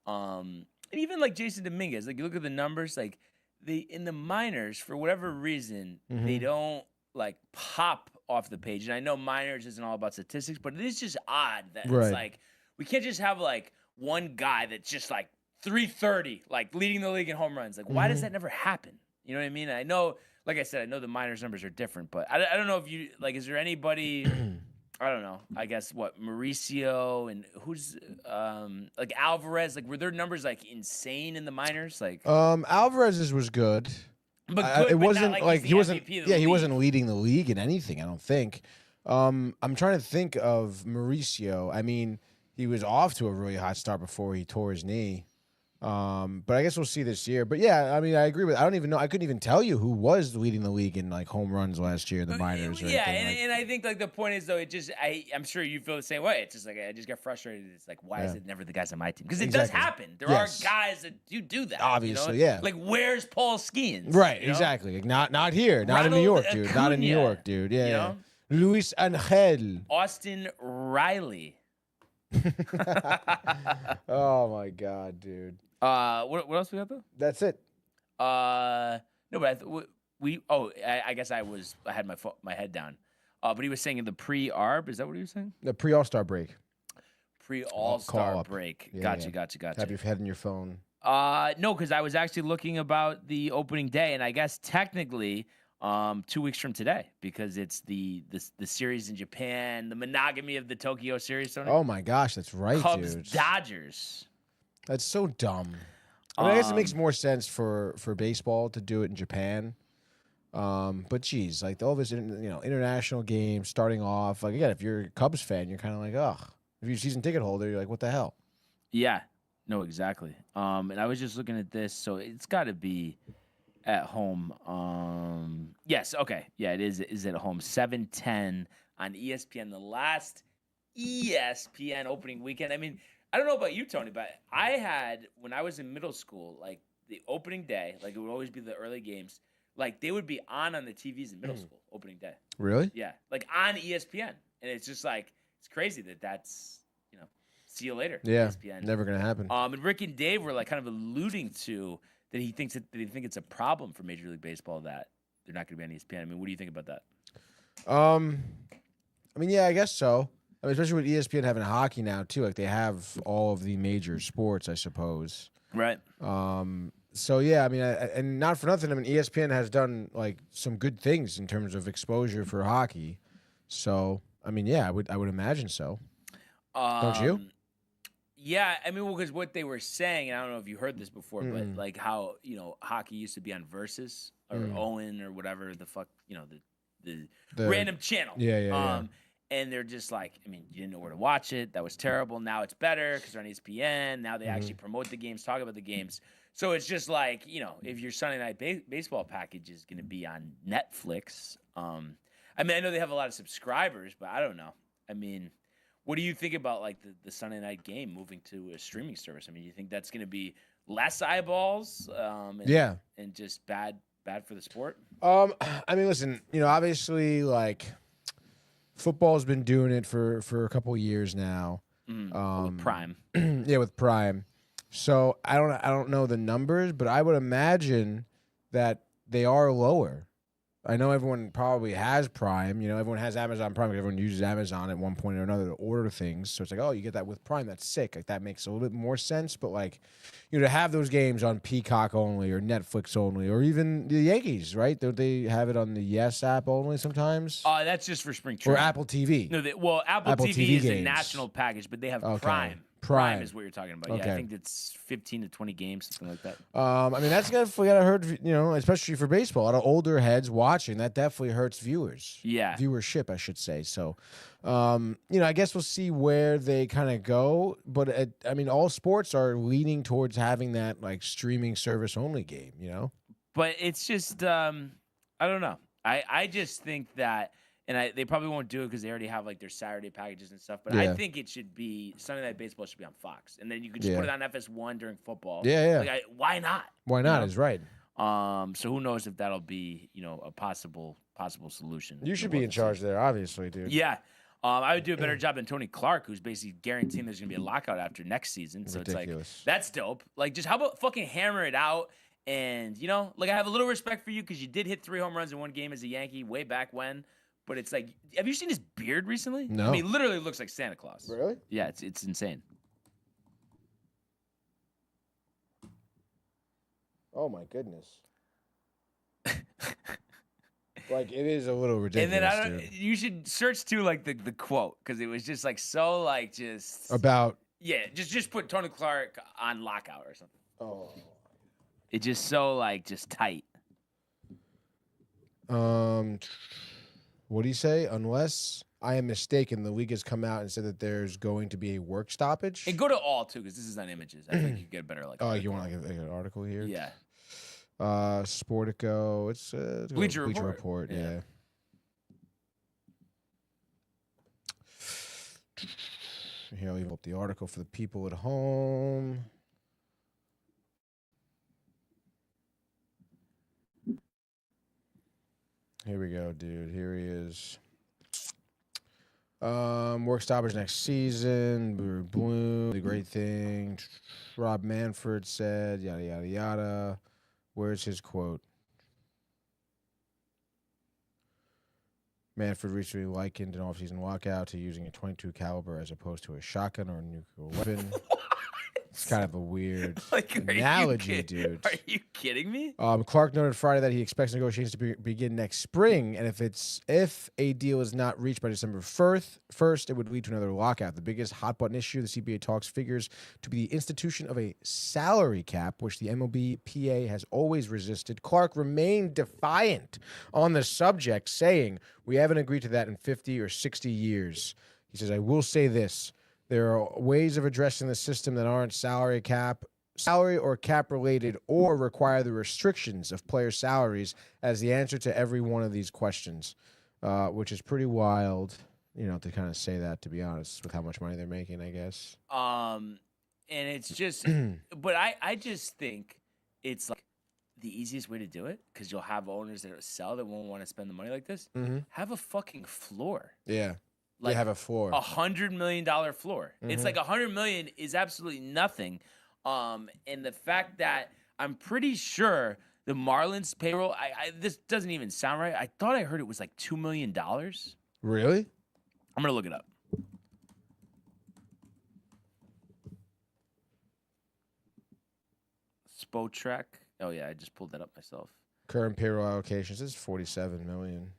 and even like Jason Dominguez, like you look at the numbers, like in the minors, for whatever reason, they don't like pop off the page. And I know minors isn't all about statistics, but it is just odd that it's like we can't just have like one guy that's just like 330, like leading the league in home runs. Like, why does that never happen? You know what I mean? I know, like I said, I know the minors numbers are different, but I don't know if you like. Is there anybody? I don't know. I guess what Mauricio and who's like Alvarez. Like, were their numbers like insane in the minors? Like, Alvarez's was good, but it wasn't not like he wasn't. MVP of Yeah, the he league. wasn't leading the league in anything. I don't think. I'm trying to think of Mauricio. I mean, he was off to a really hot start before he tore his knee. But I guess we'll see this year. But yeah, I mean, I agree with. I don't even know. I couldn't even tell you who was leading the league in like home runs last year, the minors. Or Yeah, anything. and I think like the point is though, I'm sure you feel the same way. It's just like I just get frustrated. It's like why is it never the guys on my team? Because it does happen. There are guys that do that. Obviously, yeah. Like where's Paul Skeens? Right, you know? exactly. Like, not here, not in Ronald New York, dude. Not in New Acuna, York, dude. Yeah. you know? Luis Angel. Austin Riley. Oh my god, dude. What else we got though? That's it. No, but I guess I had my head down. But he was saying in the pre-arb. Is that what he was saying? The pre-All-Star break. Pre-All-Star up. break. Yeah, Gotcha. Have your head in your phone. No, because I was actually looking about the opening day, and I guess technically 2 weeks from today, because it's the series in Japan, the monogamy of the Tokyo series. Tony. Oh my gosh, that's right, Cubs dude. Dodgers. That's so dumb. I mean, I guess it makes more sense for baseball to do it in Japan. But geez, like all this, international games starting off. Like again, if you're a Cubs fan, you're kind of like, ugh. If you're a season ticket holder, you're like, what the hell? Yeah. No, exactly. And I was just looking at this, so it's got to be at home. Yes. Okay. Yeah, it is at home. 7:10 on ESPN. The last ESPN opening weekend. I mean, I don't know about you, Tony, but I had, when I was in middle school, like the opening day, like it would always be the early games, like they would be on the TVs in middle school, opening day. Really? Yeah, like on ESPN. And it's just like, it's crazy that's, see you later. Yeah, ESPN. never going to happen. And Rick and Dave were like kind of alluding to that they think it's a problem for Major League Baseball that they're not going to be on ESPN. I mean, what do you think about that? I mean, yeah, I guess so. I mean, especially with ESPN having hockey now too. Like they have all of the major sports, I suppose. Right. So yeah, I mean, and not for nothing. I mean, ESPN has done like some good things in terms of exposure for hockey. So I mean, yeah, I would imagine so. Don't you? Yeah, I mean, because what they were saying, and I don't know if you heard this before, but like how hockey used to be on Versus or Owen or whatever the fuck, the random channel. Yeah. And they're just like, I mean, you didn't know where to watch it. That was terrible. Now it's better because they're on ESPN. Now they actually promote the games, talk about the games. So it's just like, if your Sunday night baseball package is going to be on Netflix. I mean, I know they have a lot of subscribers, but I don't know. I mean, what do you think about like the Sunday night game moving to a streaming service? I mean, you think that's going to be less eyeballs? And just bad for the sport? I mean, listen, obviously, like football's been doing it for a couple of years now. With Prime. Yeah, with Prime. So I don't know the numbers, but I would imagine that they are lower. I know everyone probably has Prime. Everyone has Amazon Prime because everyone uses Amazon at one point or another to order things. So it's like, oh, you get that with Prime. That's sick. Like that makes a little bit more sense. But like, to have those games on Peacock only or Netflix only or even the Yankees, right? Don't they have it on the Yes app only sometimes? That's just for spring training. Or Apple TV. No, Apple TV is games. a national package, but they have Prime. Prime is what you're talking about. Okay. Yeah, I think it's 15 to 20 games, something like that. I mean, that's definitely gotta hurt, especially for baseball. A lot of older heads watching, that definitely hurts viewers. Yeah. Viewership, I should say. So, I guess we'll see where they kind of go. But, I mean, all sports are leaning towards having that, like, streaming service only game, But it's just, I don't know. I just think that, and they probably won't do it because they already have like their Saturday packages and stuff. But I think it should be Sunday Night Baseball should be on Fox, and then you can just put it on FS1 during football. Yeah. Like, why not? Why not? Is right. So who knows if that'll be a possible solution. You should be in charge there, obviously, dude. Yeah. I would do a better job than Tony Clark, who's basically guaranteeing there's gonna be a lockout after next season. So Ridiculous. It's like that's dope. Like, just how about fucking hammer it out? And like I have a little respect for you because you did hit 3 home runs in one game as a Yankee way back when. But it's like, have you seen his beard recently? No. I mean, literally looks like Santa Claus. Really? Yeah, it's insane. Oh my goodness. Like it is a little ridiculous. And then you should search too like the quote because it was just like so like just about just put Tony Clark on lockout or something. Oh. It's just so like just tight. What do you say? Unless I am mistaken. The league has come out and said that there's going to be a work stoppage. And go to all too, because this is on images. I think you get a better like. Oh, you want like an article here? Yeah. Sportico. It's Bleacher Report. Yeah. Here, I'll leave up the article for the people at home. Here we go, dude. Here he is. Work stoppage next season. Bloom, the great thing. Rob Manfred said, yada, yada, yada. Where's his quote? Manfred recently likened an offseason walkout to using a .22 caliber as opposed to a shotgun or a nuclear weapon. It's kind of a weird analogy, dude. Are you kidding me? Clark noted Friday that he expects negotiations to begin next spring, and if a deal is not reached by December 1st, it would lead to another lockout. The biggest hot-button issue the CBA talks figures to be the institution of a salary cap, which the MLB PA has always resisted. Clark remained defiant on the subject, saying, "We haven't agreed to that in 50 or 60 years." He says, "I will say this. There are ways of addressing the system that aren't salary or cap related or require the restrictions of player salaries as the answer to every one of these questions," which is pretty wild, to kind of say that, to be honest, with how much money they're making, I guess. And it's just, but I just think it's like the easiest way to do it, because you'll have owners that sell that won't want to spend the money like this. Mm-hmm. Have a fucking floor. Yeah. Like they have a floor. $100 million floor. Mm-hmm. It's like $100 million is absolutely nothing. And the fact that I'm pretty sure the Marlins payroll, this doesn't even sound right. I thought I heard it was like $2 million. Really? I'm going to look it up. Spotrac. Oh, yeah, I just pulled that up myself. Current payroll allocations is $47 million.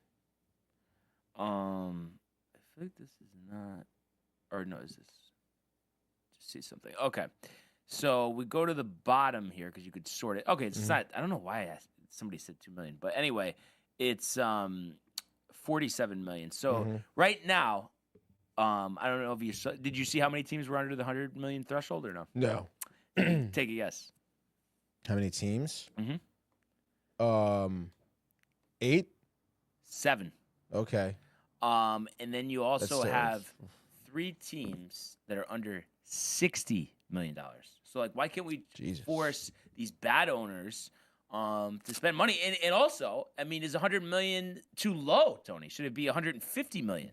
I think this is not, or no, is this? Just see something. Okay, so we go to the bottom here because you could sort it. Okay, it's not. I don't know why somebody said 2 million, but anyway, it's 47 million. So right now, I don't know if you saw. Did you see how many teams were under the 100 million threshold or no? No. Take a guess. How many teams? 8. 8. 7. Okay. And then you also That's have 3 teams that are under $60 million. So, like, why can't we force these bad owners to spend money? And also, I mean, is 100 million too low, Tony? Should it be 150 million?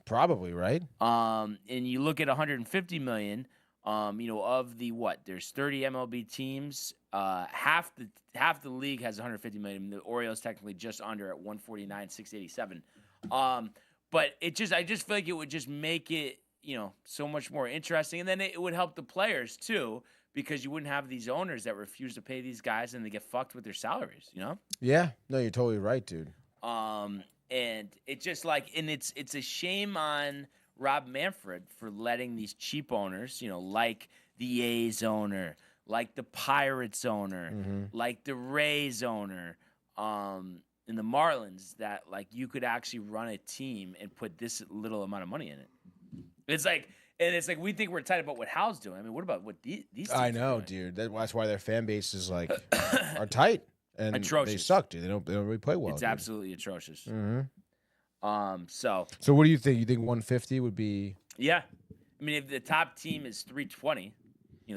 Probably, right? And you look at 150 million, of the there's 30 MLB teams. Half the league has 150 million. The Orioles technically just under at 149,687. But I just feel like it would just make it, so much more interesting. And then it would help the players too, because you wouldn't have these owners that refuse to pay these guys and they get fucked with their salaries, Yeah. No, you're totally right, dude. And it's just and it's a shame on Rob Manfred for letting these cheap owners, like the A's owner, like the Pirates owner, like the Rays owner, in the Marlins, that you could actually run a team and put this little amount of money in it. It's we think we're tight about what Hal's doing. I mean, what about what these teams I know, are doing? dude. That's why their fan base is are tight and atrocious. They suck, dude. They don't really play well. It's absolutely atrocious. So what do you think? You think 150 would be? Yeah, I mean, if the top team is 320,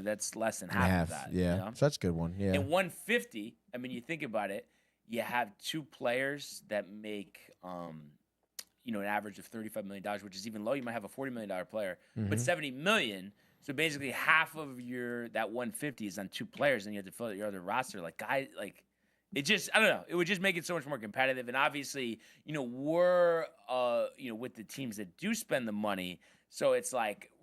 that's less than half of that. Yeah, so that's a good one. Yeah, and 150. I mean, you think about it. You have 2 players that make, an average of $35 million, which is even low. You might have a $40 million player, but $70 million. So basically, half of that 150 is on 2 players, and you have to fill out your other roster. It just, I don't know. It would just make it so much more competitive. And obviously, we're, with the teams that do spend the money. So it's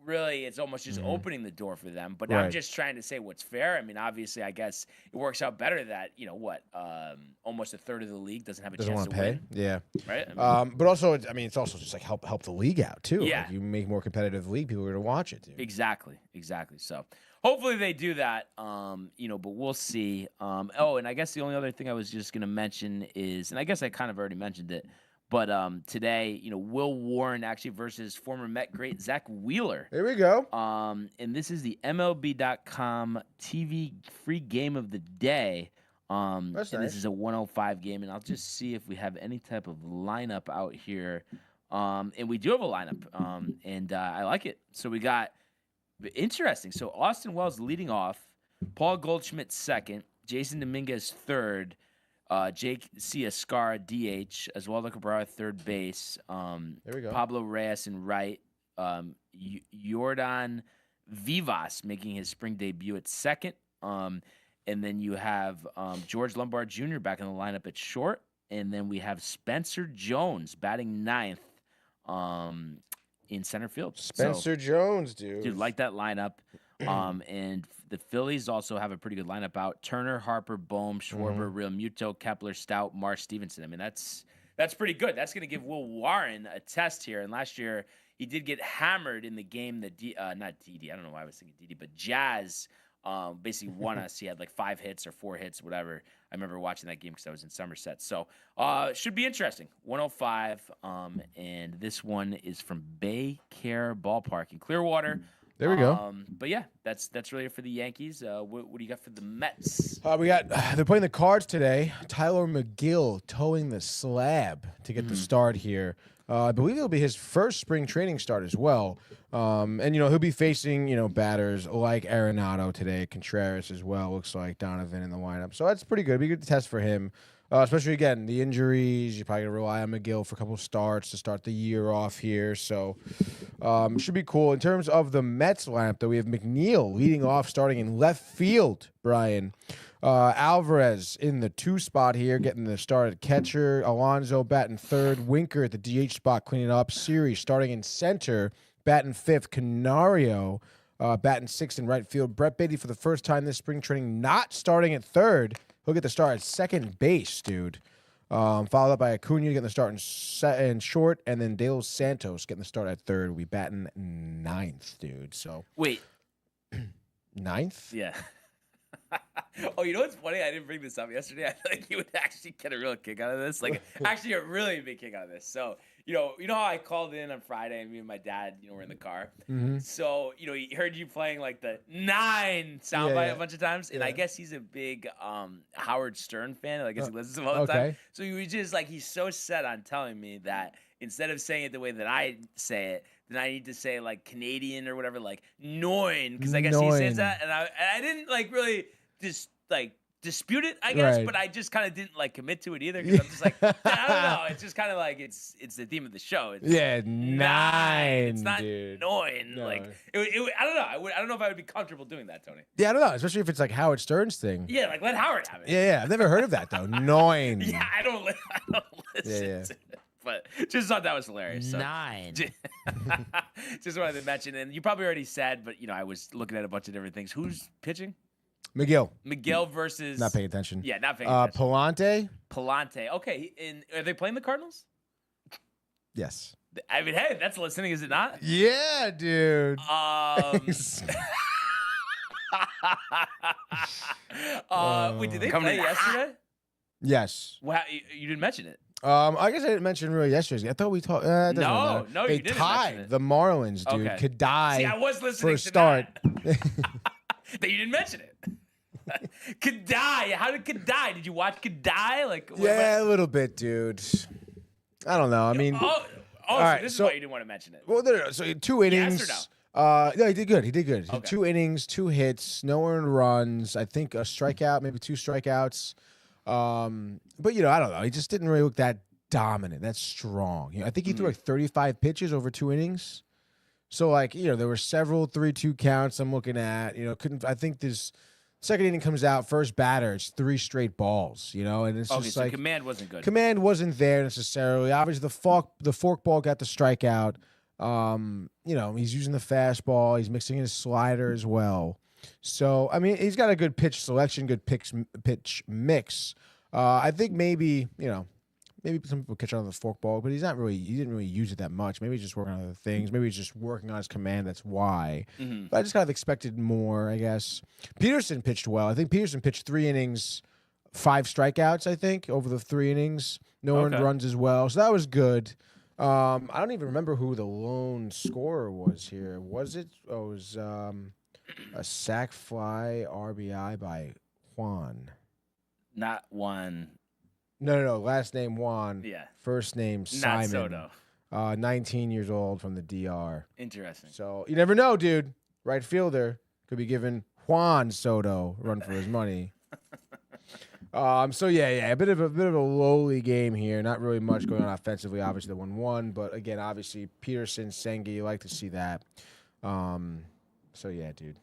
really, it's almost just opening the door for them. But I'm just trying to say what's fair. I mean, obviously, I guess it works out better that, almost a third of the league doesn't have a chance to pay. win. Yeah. Right? But also, it's also just help the league out, too. Yeah. You make more competitive league, people are going to watch it, dude. Exactly. So hopefully they do that, but we'll see. And I guess the only other thing I was just going to mention is, and I guess I kind of already mentioned it, But today, Will Warren actually versus former Met great Zach Wheeler. There we go. And this is the MLB.com TV free game of the day. That's nice. This is a 105 game, and I'll just see if we have any type of lineup out here. And we do have a lineup, and I like it. So we got interesting. So Austin Wells leading off, Paul Goldschmidt second, Jason Dominguez third, Jake Ciascara DH, Oswaldo Cabrera third base. There we go. Pablo Reyes in right, Jordan Vivas making his spring debut at second. And then you have George Lombard Jr. back in the lineup at short. And then we have Spencer Jones batting ninth in center field. Spencer Jones, dude. Dude, like that lineup. And the Phillies also have a pretty good lineup out. Turner, Harper, Bohm, Schwarber, Real Muto, Kepler, Stout, Marsh, Stevenson. I mean, that's pretty good. That's going to give Will Warren a test here. And last year, he did get hammered in the game that not DD. I don't know why I was thinking DD, but Jazz basically won us. He had like 5 hits or 4 hits, whatever. I remember watching that game because I was in Somerset. So should be interesting. 105, and this one is from Bay Care Ballpark in Clearwater. There we go. But yeah, that's really it for the Yankees. What do you got for the Mets? They're playing the Cards today. Tyler McGill towing the slab to get the start here. I believe it'll be his first spring training start as well. And he'll be facing, batters like Arenado today, Contreras as well, looks like Donovan in the lineup. So that's pretty good. It'll be a good test for him. Especially, again, the injuries. You're probably going to rely on McGill for a couple of starts to start the year off here. So should be cool. In terms of the Mets lineup, though, we have McNeil leading off, starting in left field, Brian. Alvarez in the 2 spot here, getting the start at catcher. Alonso batting third. Winker at the DH spot, cleaning up. Siri starting in center, batting 5th. Canario batting 6th in right field. Brett Beatty for the first time this spring training, not starting at third. He'll get the start at second base, dude. Followed up by Acuna getting the start in short, and then De Los Santos getting the start at third. We'll be batting 9th, dude. So Wait. 9th? Yeah. Oh, you know what's funny? I didn't bring this up yesterday. I feel like you would actually get a real kick out of this. Like, actually, a really big kick out of this. So, you know how I called in on Friday and me and my dad, were in the car. Mm-hmm. So, he heard you playing like the 9 soundbite a bunch of times. And I guess he's a big Howard Stern fan. I guess he listens to him all the time. So he was just like, he's so set on telling me that instead of saying it the way that I say it, then I need to say like Canadian or whatever, like Noin, because I guess he says that. And I didn't like really just like dispute it, I guess, but I just kind of didn't like commit to it either because I'm just like, I don't know. It's just kind of like it's the theme of the show. It's 9. It's not dude. 9. No. Like I don't know. I don't know if I would be comfortable doing that, Tony. Yeah, I don't know, especially if it's like Howard Stern's thing. Yeah, like let Howard have it. Yeah, I've never heard of that though. 9. Yeah, I don't listen to it. But just thought that was hilarious. So. 9. Just wanted to mention, and you probably already said, but I was looking at a bunch of different things. Who's pitching? Miguel versus not paying attention. Yeah, not paying attention. Palante. Okay, and are they playing the Cardinals? Yes. I mean, hey, that's listening, is it not? Yeah, dude. Wait, did they play yesterday? Yes. Well, you didn't mention it. I guess I didn't mention really yesterday. I thought we talked. No, they you didn't tied mention it. the Marlins, dude. Okay. Could die. See, I was listening for a to start. That you didn't mention it. Kadai. How did Kadai? Did you watch Kadai? Like, a little bit, dude. I don't know. I mean, this is why you didn't want to mention it. Well, no. So 2 innings. Yes or no, he did good. Okay. 2 innings, 2 hits, no earned runs. I think a strikeout, maybe 2 strikeouts. But I don't know. He just didn't really look that dominant, that strong. I think he threw like 35 pitches over 2 innings. So like, there were several 3-2 counts I'm looking at. I think this second inning comes out, first batter, it's 3 straight balls, and it's just so like command wasn't good. Command wasn't there necessarily. Obviously the fork ball got the strikeout. He's using the fastball, he's mixing his slider as well. So, I mean, he's got a good pitch selection, good pitch mix. I think maybe some people catch on the forkball, but he didn't really use it that much. Maybe he's just working on other things. Maybe he's just working on his command. That's why. Mm-hmm. But I just kind of expected more, I guess. Peterson pitched well. I think Peterson pitched 3 innings 5 strikeouts, I think, over the 3 innings. No earned Okay. runs as well. So that was good. I don't even remember who the lone scorer was here. Was it? Oh, it was a sac fly RBI by Juan. Not one. No. Last name Juan. Yeah. First name Not Simon. Soto. 19 years old from the DR. Interesting. So you never know, dude. Right fielder could be giving Juan Soto a run for his money. So a bit of a lowly game here. Not really much going on offensively. Obviously, the 1-1, but again, obviously Peterson, Sengi, you like to see that. So yeah, dude.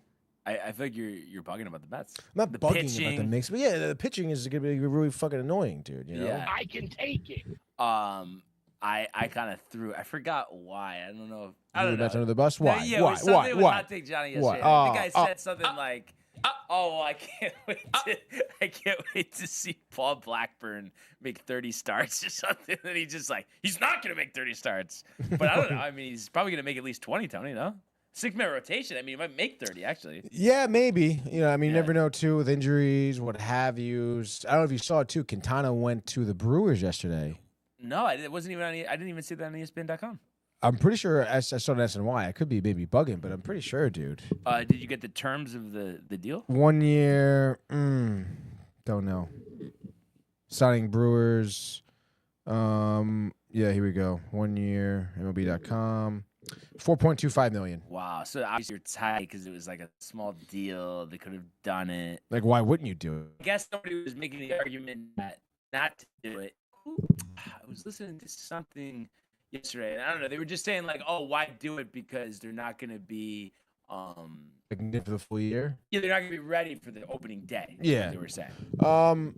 I feel like you're bugging about the bets. I'm not The bugging about pitching. the mix, but yeah, the pitching is gonna be really fucking annoying, dude. You know? Yeah. I can take it. I kind of threw. I forgot why. I don't know. I You don't that's know. under the bus. No, Why? yeah, it Why? was something with Why? Hot Take Johnny What? yesterday. I think I said something I can't wait to see Paul Blackburn make 30 starts or something." And he's not gonna make 30 starts. But I don't know. I mean, he's probably gonna make at least 20. Tony, no? 6-man rotation. I mean, he might make 30 actually. Yeah, maybe. You know, I mean, you Yeah. never know too with injuries, what have you. I don't know if you saw it too. Quintana went to the Brewers yesterday. No, it wasn't even on. I didn't even see that on ESPN.com. I'm pretty sure I saw it on SNY. I could be maybe bugging, but I'm pretty sure, dude. Did you get the terms of the deal? 1 year, don't know. Signing Brewers. Yeah, here we go. 1 year, MLB.com. $4.25 million. Wow. So obviously you're tight because it was like a small deal. They could have done it. Like, why wouldn't you do it? I guess somebody was making the argument that not to do it. I was listening to something yesterday, and I don't know. They were just saying like, "Oh, why do it? Because they're not going to be, Like, for the full year? they're not going to be ready for the opening day." is Yeah. what they were saying.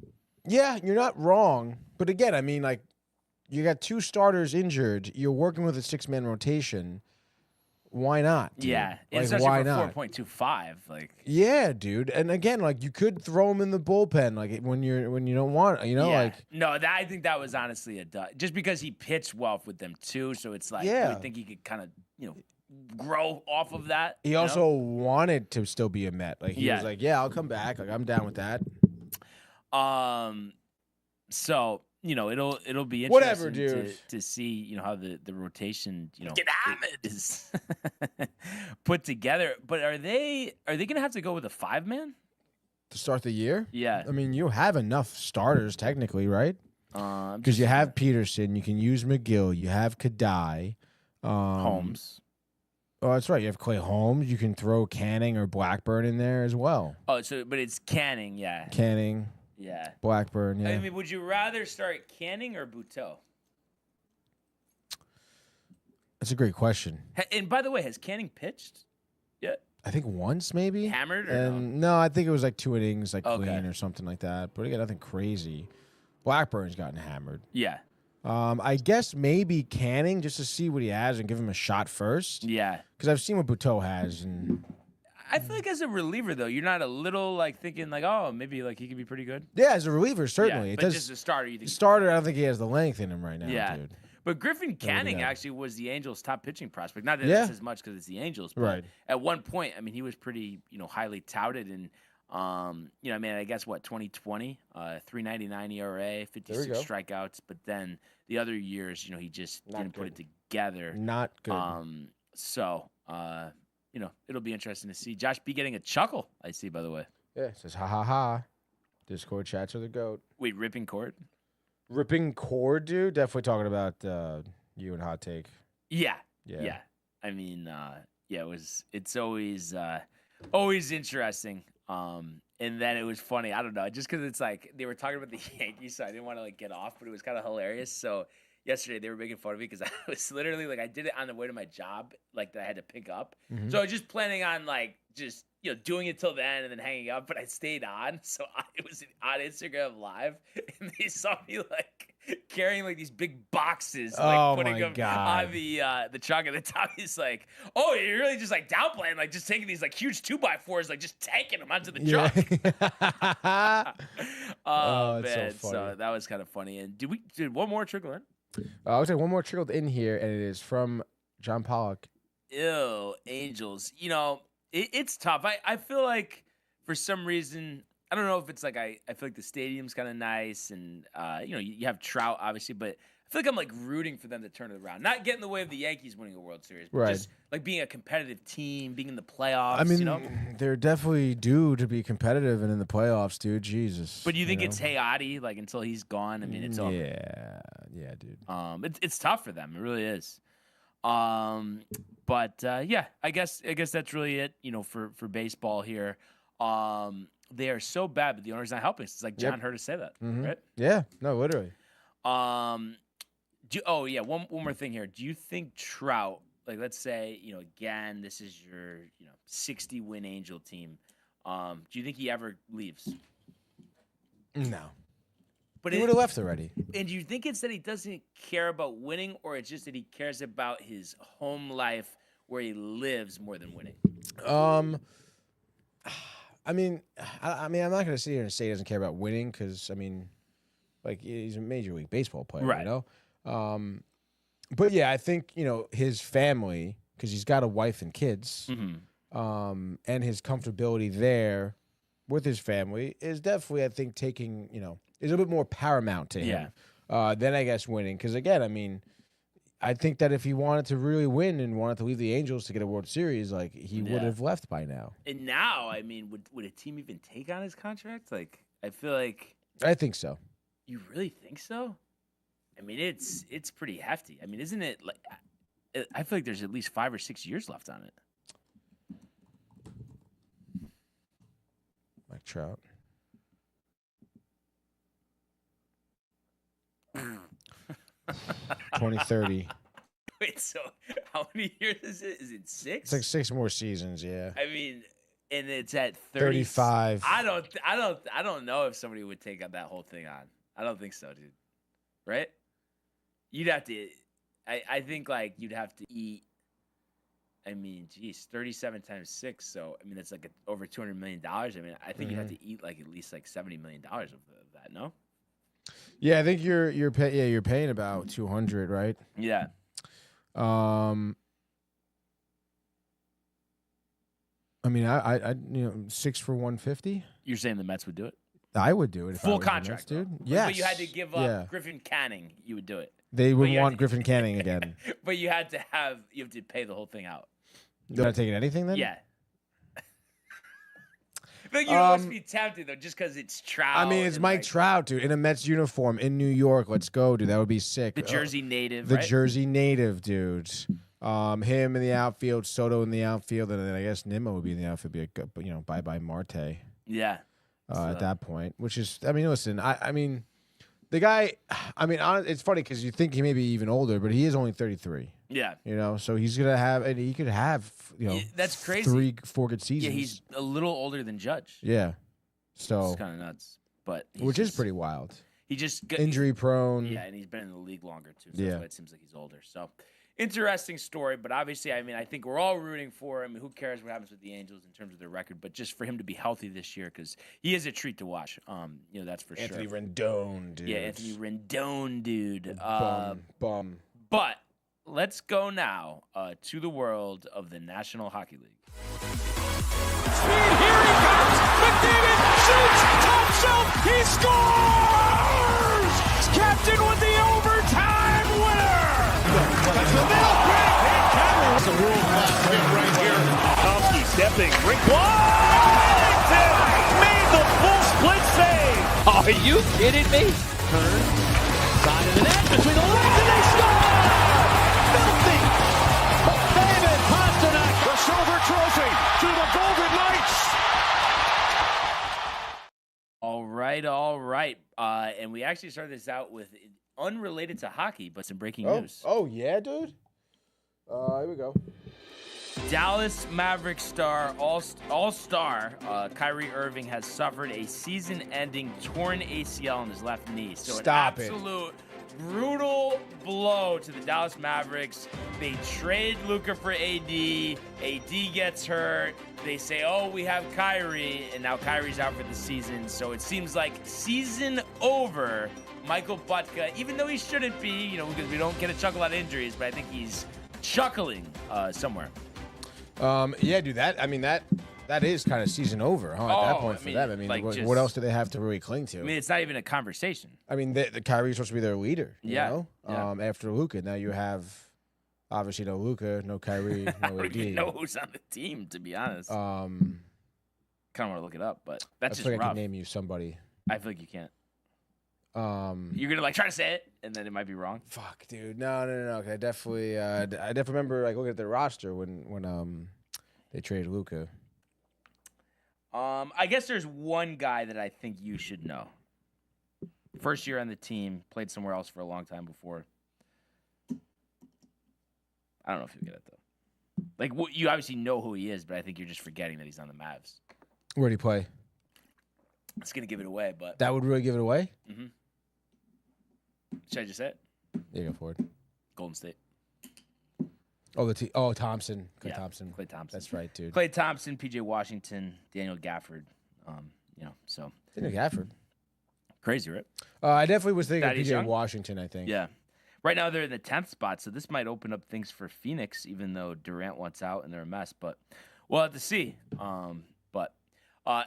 Yeah, you're not wrong. But again, I mean, like, you got 2 starters injured. You're working with a 6-man rotation. Why not? Dude? Yeah, Like, especially why for not? 4.25. Like, Yeah, dude. And again, like, you could throw him in the bullpen, like when you don't want, you know, yeah. like. No, I think that was honestly a dud. Just because he pitched well with them too, so it's like Yeah. you would think he could kind of grow off of that. He you know? also wanted to still be a Met. Like he Yeah. was like, "Yeah, I'll come back. Like I'm down with that." So it'll be interesting Whatever, dude. to see how the rotation is put together. But are they gonna have to go with a 5-man? To start the year. Yeah. I mean, you have enough starters technically, right? Because you have Peterson, you can use McGill, you have Kadai, Holmes. Oh, that's right. You have Clay Holmes. You can throw Canning or Blackburn in there as well. Oh, but it's Canning, yeah. Canning, Yeah. Blackburn, yeah. I mean, would you rather start Canning or Buteau? That's a great question. And by the way, has Canning pitched yet? I think once maybe. Hammered or and no, I think it was like 2 innings, like Okay. clean or something like that. But again, nothing crazy. Blackburn's gotten hammered. Yeah. I guess maybe Canning just to see what he has and give him a shot first. Yeah. Because I've seen what Buteau has, and I feel like as a reliever, though, you're not a little like thinking like, oh, maybe like he could be pretty good. yeah, as a reliever, certainly Yeah, it but does. just a starter, you think? Starter, I don't think he has the length in him right now, Yeah. dude. But Griffin Canning go. actually was the Angels' top pitching prospect. Not that Yeah. it's as much because it's the Angels, but Right. at one point, I mean, he was pretty, highly touted, and I mean, I guess 2020, 3.99 ERA, 56 go. strikeouts, but then the other years, he just Not didn't put good. it together. Not good. So, it'll be interesting to see Josh B getting a chuckle. I see, by the way. Yeah, it says ha ha ha. Discord chats are the goat. Wait, ripping cord? Ripping cord, dude. Definitely talking about you and Hot Take. Yeah. Yeah. Yeah. I mean, it's always interesting. And then it was funny. I don't know, just because it's like they were talking about the Yankees, so I didn't want to like get off, but it was kind of hilarious. So yesterday they were making fun of me because I was literally like I did it on the way to my job, like that I had to pick up. Mhm. So I was just planning on like just doing it till then and then hanging up, but I stayed on. So it was on Instagram Live, and they saw me like carrying like these big boxes, like Oh, putting my them God. on the truck. And the top he's like, "Oh, you're really just like downplaying, like just taking these like huge 2x4s, like just taking them onto the truck." Yeah. Oh, that's so man, funny. that was kind of funny. And did one more trickle in? I'll say one more trickled in here, and it is from John Pollock. Ew, Angels. It's tough. I feel like for some reason I don't know if it's like I feel like the stadium's kind of nice, and you have Trout obviously, but I feel like I'm like rooting for them to turn it around. Not get in the way of the Yankees winning a World Series, but just like being a competitive team, being in the playoffs. I mean, they're definitely due to be competitive and in the playoffs, dude. Jesus. But do you think it's Hayati like until he's gone? I mean, it's all yeah, dude. It's tough for them. It really is. But I guess that's really it. For baseball here. They are so bad, but the owner's not helping. It's like John heard us say that, right? Yeah, no, literally. One more thing here. Do you think Trout, like let's say, again, this is your 60-win Angel team. Do you think he ever leaves? No. But he would have left already. And do you think it's that he doesn't care about winning, or it's just that he cares about his home life where he lives more than winning? I mean, I'm not going to sit here and say he doesn't care about winning because, I mean, like, he's a Major League Baseball player, right? But, yeah, I think, his family, because he's got a wife and kids, and his comfortability there with his family is definitely, I think, taking, is a bit more paramount to him than, I guess, winning. Because, again, I mean, I think that if he wanted to really win and wanted to leave the Angels to get a World Series, like, he would have left by now. And now, I mean, would a team even take on his contract? Like, I feel like... I think so. You really think so? I mean, it's pretty hefty. I mean, isn't it like... I feel like there's at least 5 or 6 years left on it. Mike Trout. $2030. Wait, so how many years is it? Is it 6? It's like 6 more seasons, yeah. I mean, and it's at 35. I don't know if somebody would take that whole thing on. I don't think so, dude. Right? You'd have to. I think like you'd have to eat. I mean, geez, 37 times 6. So I mean, that's like over $200 million. I mean, I think you'd have to eat like at least like $70 million of that. No. Yeah, I think you're paying about 200, right? Yeah. I mean, I 6 for 150. You're saying the Mets would do it? I would do it. If Full I was the contract, Mets, dude. Yes. But you had to give up Griffin Canning. You would do it. They wouldn't want Griffin Canning again. But you have to pay the whole thing out. They're not taking anything then? Yeah. But you must be tempted though, just because it's Trout. I mean, it's Mike Trout, dude, in a Mets uniform in New York. Let's go, dude. That would be sick. The Jersey native. The right? Jersey native, dude. Him in the outfield, Soto in the outfield, and then I guess Nimmo would be in the outfield. Be like, bye Marte. Yeah. At that point, which is, I mean, listen, I mean, the guy. I mean, it's funny because you think he may be even older, but he is only 33. Yeah. So he's gonna have, and he could have, that's crazy. 3-4 good seasons. Yeah, he's a little older than Judge. Yeah. So it's kind of nuts, but which is pretty wild. He just injury prone. Yeah, and he's been in the league longer too. So that's why it seems like he's older. So interesting story, but obviously, I mean, I think we're all rooting for him. Who cares what happens with the Angels in terms of their record? But just for him to be healthy this year, because he is a treat to watch. That's for Anthony sure. Rendon, dude. Yeah, Anthony Rendon, dude. Bum. But let's go now to the world of the National Hockey League. Speed, here he comes! McDavid shoots! Top shelf! He scores! Captain with the overtime winner! That's the middle! Great hit! That's a world-class hit right here. Tomsky stepping. Rick Washington made the full split save! Are you kidding me? Turn. Side of the net between the legs and they score! Filthy! David Pasternak, the silver trophy to the Golden Knights! All right. And we actually started this out with unrelated to hockey, but some breaking news. Oh, yeah, dude? Here we go. Dallas Mavericks star, all-star Kyrie Irving has suffered a season-ending torn ACL in his left knee. So an absolute brutal blow to the Dallas Mavericks. They trade Luka for AD. AD gets hurt. They say, we have Kyrie, and now Kyrie's out for the season. So it seems like season over. Michael Butka, even though he shouldn't be, because we don't get a chuckle out of injuries, but I think he's chuckling somewhere. Yeah, dude. That That is kind of season over, huh? At that point for them. I mean, like, what else do they have to really cling to? I mean, it's not even a conversation. I mean, the Kyrie's supposed to be their leader. You Yeah. know? Yeah. After Luka, now you have obviously no Luka, no Kyrie, no I don't AD. even know who's on the team, to be honest. Um, Kind of want to look it up, but I that's feel just like I rough. can name you somebody. I feel like you can't. You're You're gonna try to say it, and then it might be wrong. fuck, dude. No. 'Cause I definitely remember like looking at the roster when they traded Luka. I guess there's one guy that I think you should know. First year on the team, played somewhere else for a long time before. I don't know if you'll get it though. Like you obviously know who he is, but I think you're just forgetting that he's on the Mavs. Where'd he play? It's gonna give it away, but That would really give it away. should I just say it? Yeah, go for it. Golden State. Oh, Thompson. Clay Yeah, Thompson. Klay Thompson. That's right, dude. Klay Thompson, PJ Washington, Daniel Gafford. So Daniel Gafford. crazy, right? I definitely was thinking That of he's PJ young? Washington, I think. Yeah. Right now they're in the 10th spot, so this might open up things for Phoenix, even though Durant wants out and they're a mess. But we'll have to see.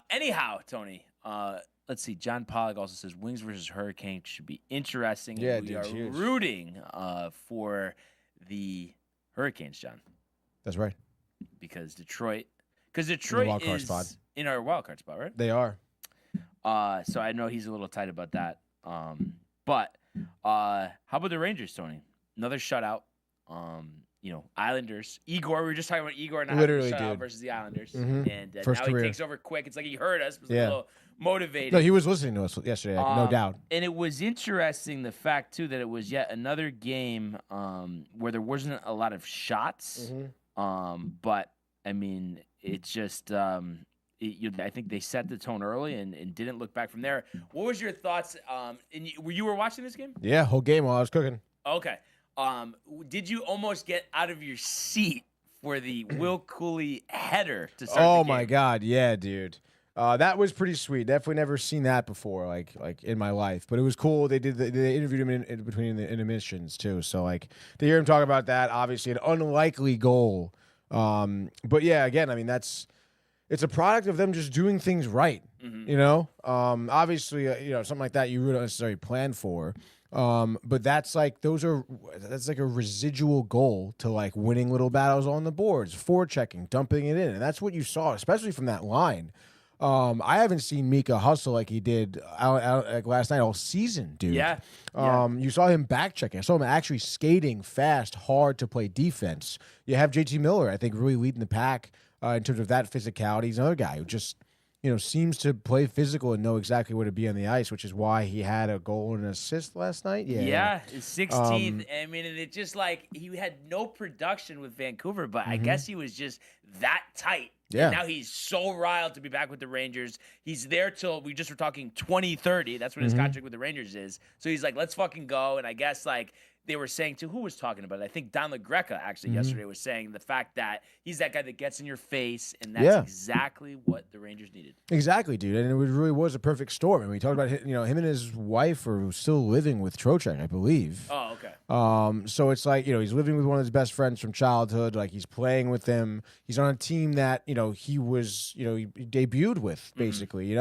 Anyhow, Tony, let's see. John Pollock also says Wings versus Hurricanes should be interesting. Yeah, and we dude, are huge. rooting for the Hurricanes, John, That's right. because Detroit wild card is spot. in our wild card spot, right? They are. So I know he's a little tight about that. But how about the Rangers, Tony? Another shutout. Islanders. Igor, we were just talking about Igor not Literally, having a shutout dude. versus the Islanders. Mhm. And First now career. he takes over quick. It's like he heard us. Was a Yeah. little motivated. No, he was listening to us yesterday, no doubt. And it was interesting, the fact, too, that it was yet another game where there wasn't a lot of shots. But, I mean, it's just I think they set the tone early and didn't look back from there. What was your thoughts? You were watching this game? Yeah, whole game while I was cooking. Okay. Did you almost get out of your seat for the Will Cooley header to start the Oh game? my God, yeah, dude. That was pretty sweet. Definitely never seen that before, like in my life. But it was cool. They interviewed him in between the intermissions too. So like to hear him talk about that, obviously an unlikely goal. But yeah, again, I mean it's a product of them just doing things right. You know, obviously, something like that you don't necessarily plan for. But that's like a residual goal to like winning little battles on the boards, forechecking, dumping it in, and that's what you saw, especially from that line. I haven't seen Mika hustle like he did like last night all season, dude. Yeah. You saw him back checking. I saw him actually skating fast, hard to play defense. You have JT Miller, I think, really leading the pack in terms of that physicality. He's another guy who just seems to play physical and know exactly where to be on the ice, which is why he had a goal and an assist last night. Yeah, his 16th. I mean, and it just like he had no production with Vancouver, but I guess he was just that tight. Yeah. And now he's so riled to be back with the Rangers. He's there till we just were talking 2030. That's what his contract with the Rangers is. So he's like, let's fucking go. And I guess like they were saying to who was talking about it? I think Don LaGreca actually yesterday was saying the fact that he's that guy that gets in your face, and that's exactly what the Rangers needed. Exactly, dude. And it really was a perfect storm. And we talked about him and his wife are still living with Trocheck, I believe. Oh, okay. So it's like, he's living with one of his best friends from childhood. Like he's playing with him. He's on a team that, he was, he debuted with basically,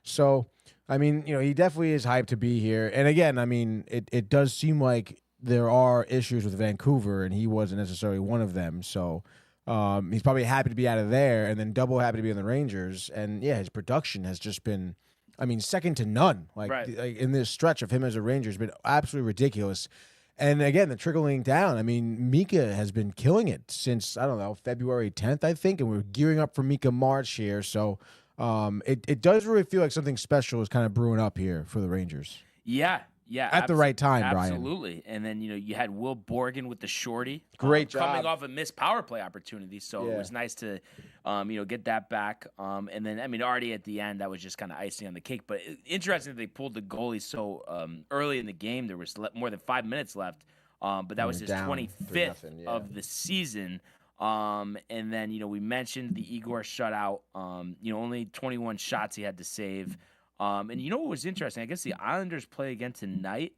So, I mean, he definitely is hyped to be here. And again, I mean, it does seem like there are issues with Vancouver and he wasn't necessarily one of them. So, he's probably happy to be out of there and then double happy to be on the Rangers. And yeah, his production has just been, I mean, second to none. Like in this stretch of him as a Ranger has been absolutely ridiculous. And again, the trickling down. I mean, Mika has been killing it since, I don't know, February 10th, I think. And we're gearing up for Mika March here. So it does really feel like something special is kind of brewing up here for the Rangers. Yeah. At the right time, Brian. Absolutely. And then, you had Will Borgen with the shorty. Great job. Coming off a missed power play opportunity. So it was nice to, get that back. And then, I mean, already at the end, that was just kind of icing on the cake. But interesting that they pulled the goalie so early in the game. There was more than 5 minutes left. But that was his 25th of the season. And then, we mentioned the Igor shutout. Only 21 shots he had to save. And you know what was interesting? I guess the Islanders play again tonight,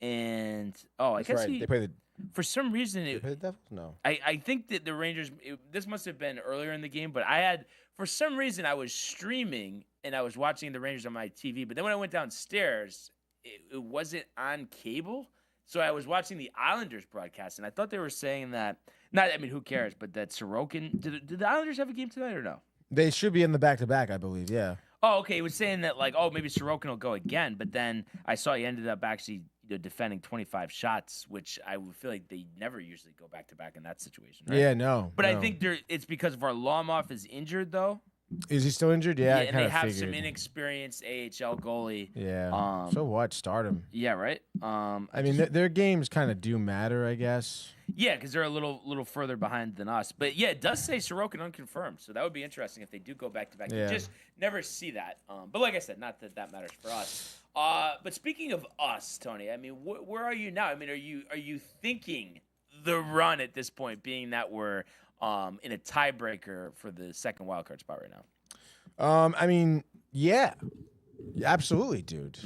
and I guess they play for some reason they play the Devils? No. I think that the Rangers. This must have been earlier in the game, but I had for some reason I was streaming and I was watching the Rangers on my TV, but then when I went downstairs, it wasn't on cable. So I was watching the Islanders broadcast, and I thought they were saying that, who cares, but that Sorokin, did the Islanders have a game tonight or no? They should be in the back-to-back, I believe, yeah. Oh, okay. He was saying that, like, maybe Sorokin will go again, but then I saw he ended up actually defending 25 shots, which I would feel like they never usually go back-to-back in that situation, right? Yeah, no. But I think it's because Varlamov is injured, though. Is he still injured? Yeah, I and they have figured. some inexperienced AHL goalie. Yeah. So what? Start him. Yeah, right. I mean, their games kind of do matter, I guess. Yeah, because they're a little further behind than us. But yeah, it does say Sorokin unconfirmed, so that would be interesting if they do go back to back. Yeah. You just never see that. But like I said, not that matters for us. But speaking of us, Tony, I mean, where are you now? I mean, are you thinking the run at this point, being that we're in a tiebreaker for the second wildcard spot right now? I mean, yeah, absolutely, dude.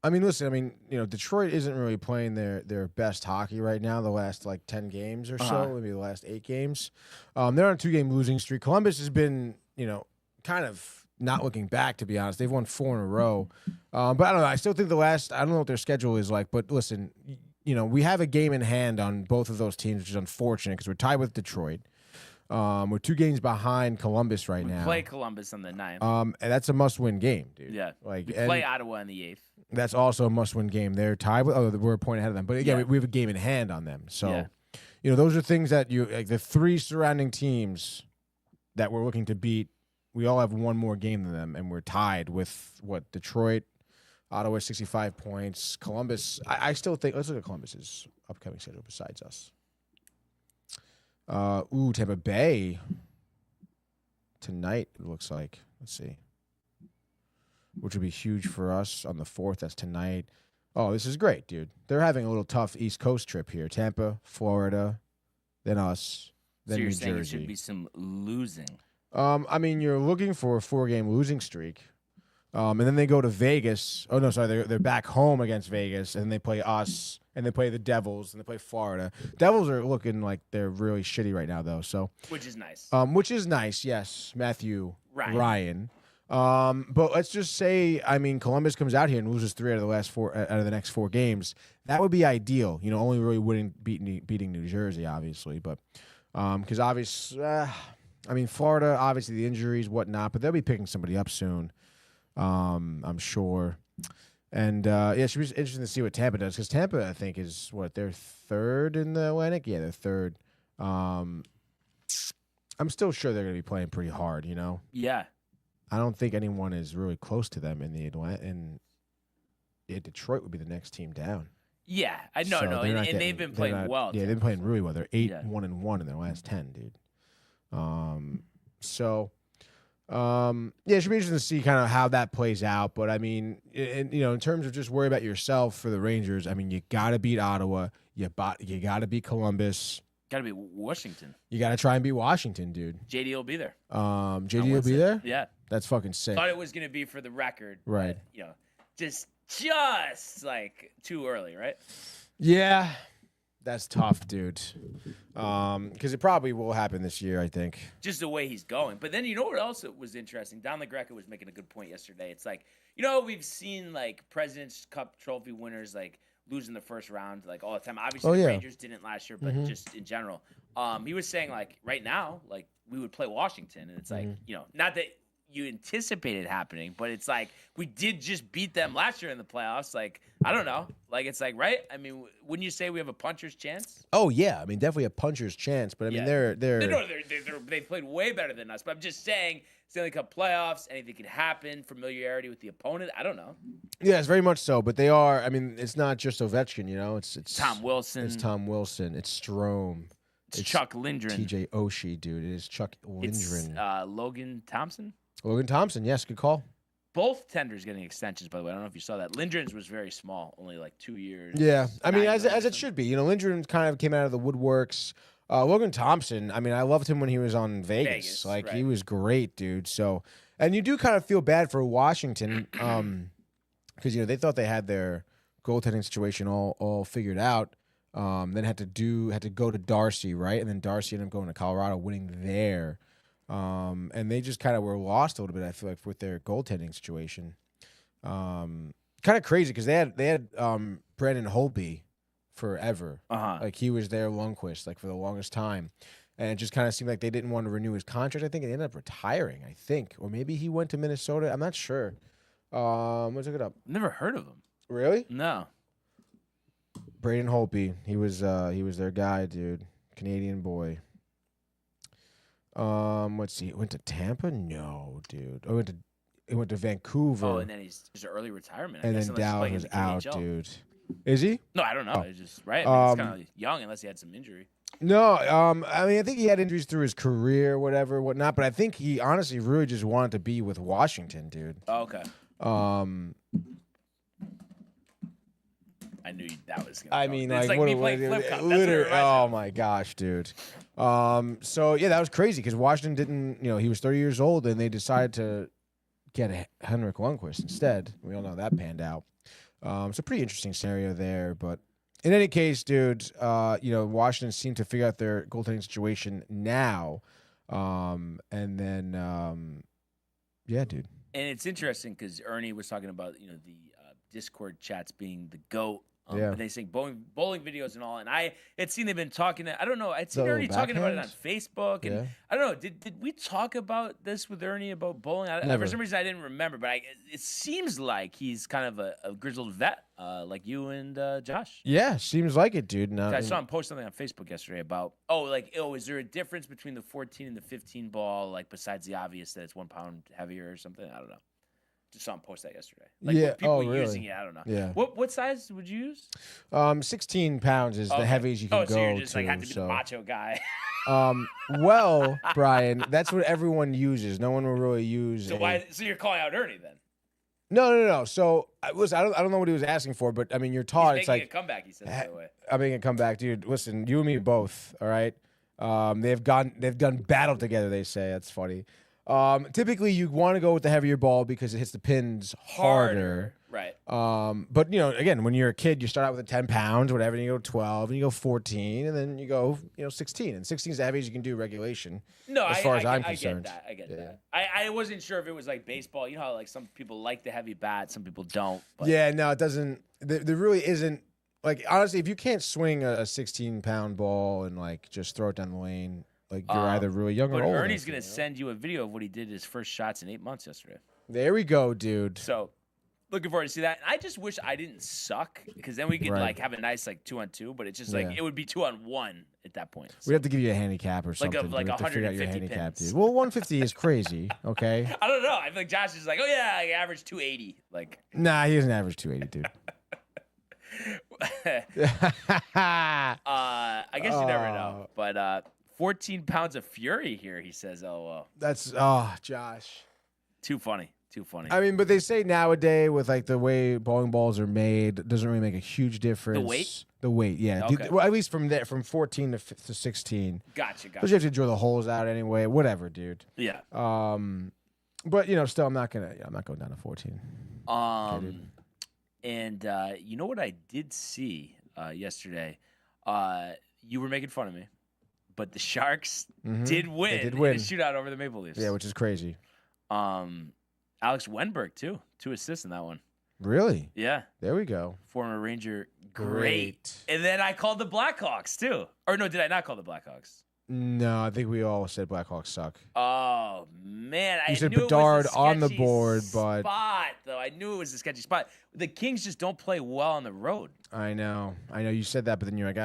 I mean, listen, I mean, Detroit isn't really playing their best hockey right now, the last, 10 games or so, maybe the last 8 games. They're on a 2-game losing streak. Columbus has been, kind of not looking back, to be honest. They've won 4 in a row. But I don't know. I still think I don't know what their schedule is like, but listen, we have a game in hand on both of those teams, which is unfortunate because we're tied with Detroit. We're 2 games behind Columbus right now. Play Columbus on the 9th. And that's a must-win game, dude. Yeah. We play Ottawa on the 8th. That's also a must-win game. They're tied with. We're a point ahead of them. But again, we have a game in hand on them. So, those are things that the 3 surrounding teams that we're looking to beat. We all have one more game than them, and we're tied with Detroit, Ottawa 65 points, Columbus. I still think. Let's look at Columbus's upcoming schedule besides us. Tampa Bay tonight. It looks like. Let's see. Which would be huge for us on the 4th. That's tonight. Oh, this is great, dude. They're having a little tough East Coast trip here. Tampa, Florida, then us, then New Jersey. Saying it should be some losing. I mean, you're looking for a 4-game losing streak. And then they go to Vegas. Oh, no, sorry. They're back home against Vegas, and they play us, and they play the Devils, and they play Florida. Devils are looking like they're really shitty right now, though. So which is nice. Which is nice, yes. Matthew Ryan. But let's just say, I mean, Columbus comes out here and loses 3 out of the next 4 games. That would be ideal. Only really beating New Jersey, obviously. But because obviously, I mean, Florida, obviously the injuries, whatnot. But they'll be picking somebody up soon, I'm sure. And it should be interesting to see what Tampa does, because Tampa, I think, is they're 3rd in the Atlantic. Yeah, they're 3rd. I'm still sure they're going to be playing pretty hard. Yeah. I don't think anyone is really close to them in the Atlantic, and Detroit would be the next team down. Yeah, I know, So and they've been playing well. Yeah, they've been playing really well. They're 8-1-1 in their last 10, dude. It should be interesting to see kind of how that plays out. But I mean, in terms of just worry about yourself for the Rangers, I mean, you got to beat Ottawa. You got to beat Columbus. Got to be Washington. You got to try and beat Washington, dude. JD will be there. JD will be there? Yeah. That's fucking sick. Thought it was going to be for the record. Right. But, just like too early, right? Yeah. That's tough, dude. Because it probably will happen this year, I think. Just the way he's going. But then what else was interesting? Don LaGreca was making a good point yesterday. It's like, we've seen like President's Cup trophy winners like lose in the first round like all the time. Obviously, the Rangers didn't last year, but just in general. He was saying like right now, like we would play Washington, and it's like, not that you anticipated happening, but it's like we did just beat them last year in the playoffs. Like, I don't know. Like, it's like, right? I mean, wouldn't you say we have a puncher's chance? Oh, yeah. I mean, definitely a puncher's chance, but I mean, they've played way better than us. But I'm just saying, Stanley Cup playoffs, anything can happen, familiarity with the opponent. I don't know. Yes, very much so. But they are, I mean, it's not just Ovechkin, It's Tom Wilson. It's Tom Wilson. It's Strome. It's Chuck Lindgren. TJ Oshie, dude. It is Chuck Lindgren. It's Logan Thompson. Logan Thompson, yes, good call. Both tenders getting extensions, by the way. I don't know if you saw that. Lindgren's was very small, only like 2 years. Yeah, I mean, as it should be. Lindgren kind of came out of the woodworks. Logan Thompson, I mean, I loved him when he was on Vegas. He was great, dude. So, and you do kind of feel bad for Washington because, they thought they had their goaltending situation all figured out. Then had to go to Darcy, right? And then Darcy ended up going to Colorado, winning there. And they just kind of were lost a little bit, I feel like, with their goaltending situation. Kind of crazy because they had Brandon Holtby forever. Like he was their Lundqvist like for the longest time. And it just kind of seemed like they didn't want to renew his contract. I think he ended up retiring, I think. Or maybe he went to Minnesota. I'm not sure. Let's look it up. Never heard of him. Really? No. Braden Holtby. He was their guy, dude. Canadian boy. Let's see. He went to Tampa? No, dude. He went to Vancouver. Oh, and then he's an early retirement. And then Dallas was out, dude. Is he? No, I don't know. Oh. It's just right. I mean, he's kind of young unless he had some injury. No, I mean, I think he had injuries through his career, whatnot. But I think he honestly really just wanted to be with Washington, dude. Oh, okay. I knew that was gonna I go. mean, It's like me what, playing flip cup. That's what it literally, reminds me oh of. my gosh, dude. So yeah, that was crazy because Washington didn't, he was 30 years old and they decided to get Henrik Lundqvist instead. We all know that panned out. It's a pretty interesting scenario there, but in any case, dude, Washington seemed to figure out their goaltending situation now, and then, yeah, dude. And it's interesting because Ernie was talking about the Discord chats being the GOAT. Yeah. And they sing bowling videos and all. And I had seen they've been talking. I don't know. I'd seen The Ernie talking about it on backhands? Facebook. And Yeah. I don't know. Did we talk about this with Ernie about bowling? Never. For some reason, I didn't remember. But it seems like he's kind of a grizzled vet, like you and Josh. Yeah, seems like it, dude. No, I saw him post something on Facebook yesterday about, is there a difference between the 14 and the 15 ball, like besides the obvious that it's 1 pound heavier or something? I don't know. Just saw him post that yesterday. Like Yeah. people Really? using it, I don't know. Yeah. What size would you use? 16 pounds is the Okay. heaviest you can so go you're just to. like had to be so. the macho guy. Well, Brian, that's what everyone uses. No one will really use. So So you're calling out Ernie then? No. So I don't know what he was asking for, but I mean, you're taught. He's It's making like a comeback. He said, by the way. I'm making a comeback, dude. Listen, you and me both. All right. They've done battle together. They say that's funny. Typically, you want to go with the heavier ball because it hits the pins harder. Right. But again, when you're a kid, you start out with 10 pounds, whatever, and you go 12, and you go 14, and then you go 16. And 16 is the heaviest you can do regulation. No, as far as I'm I concerned. I get that. I wasn't sure if it was like baseball. You know how like some people like the heavy bat, some people don't. But Yeah, no, it doesn't. There really isn't. Like honestly, if you can't swing a 16-pound ball and like just throw it down the lane, like you're either really young or But old. Ernie's gonna send you a video of what he did his first shots in 8 months yesterday. There we go, dude. So, looking forward to see that. And I just wish I didn't suck because then we could Right. like have a nice like 2-on-2. But it's just like Yeah. it would be 2-on-1 at that point. We have to give you a handicap or something. like We have to figure out your 150 handicap, pins. dude. Well, 150 is crazy. Okay. I don't know. I feel like Josh is like, oh yeah, I average 280. Like, Nah, he doesn't average 280, dude. I guess you never know. But 14 pounds of fury here. He says, oh, That's Josh. too funny. Too funny. I mean, but they say nowadays with like the way bowling balls are made, it doesn't really make a huge difference. weight? The weight, yeah. Okay. Well, at least from 14 to 16. Gotcha. Because you have to drill the holes out anyway. Whatever, dude. Yeah. But still, I'm not going down to 14. And you know what I did see yesterday? You were making fun of me, but the Sharks did win. They did win. In a shootout over the Maple Leafs. Yeah, which is crazy. Alex Wenberg too, 2 assists in that one. Really? Yeah, There we go. former Ranger, great. Great. And then I called the Blackhawks too. Or no, did I not call the Blackhawks? No, I think we all said Blackhawks suck. Oh man, I You said knew Bedard it was a on the sketchy board, but- spot though. I knew it was a sketchy spot. The Kings just don't play well on the road. I know you said that, but then you're like,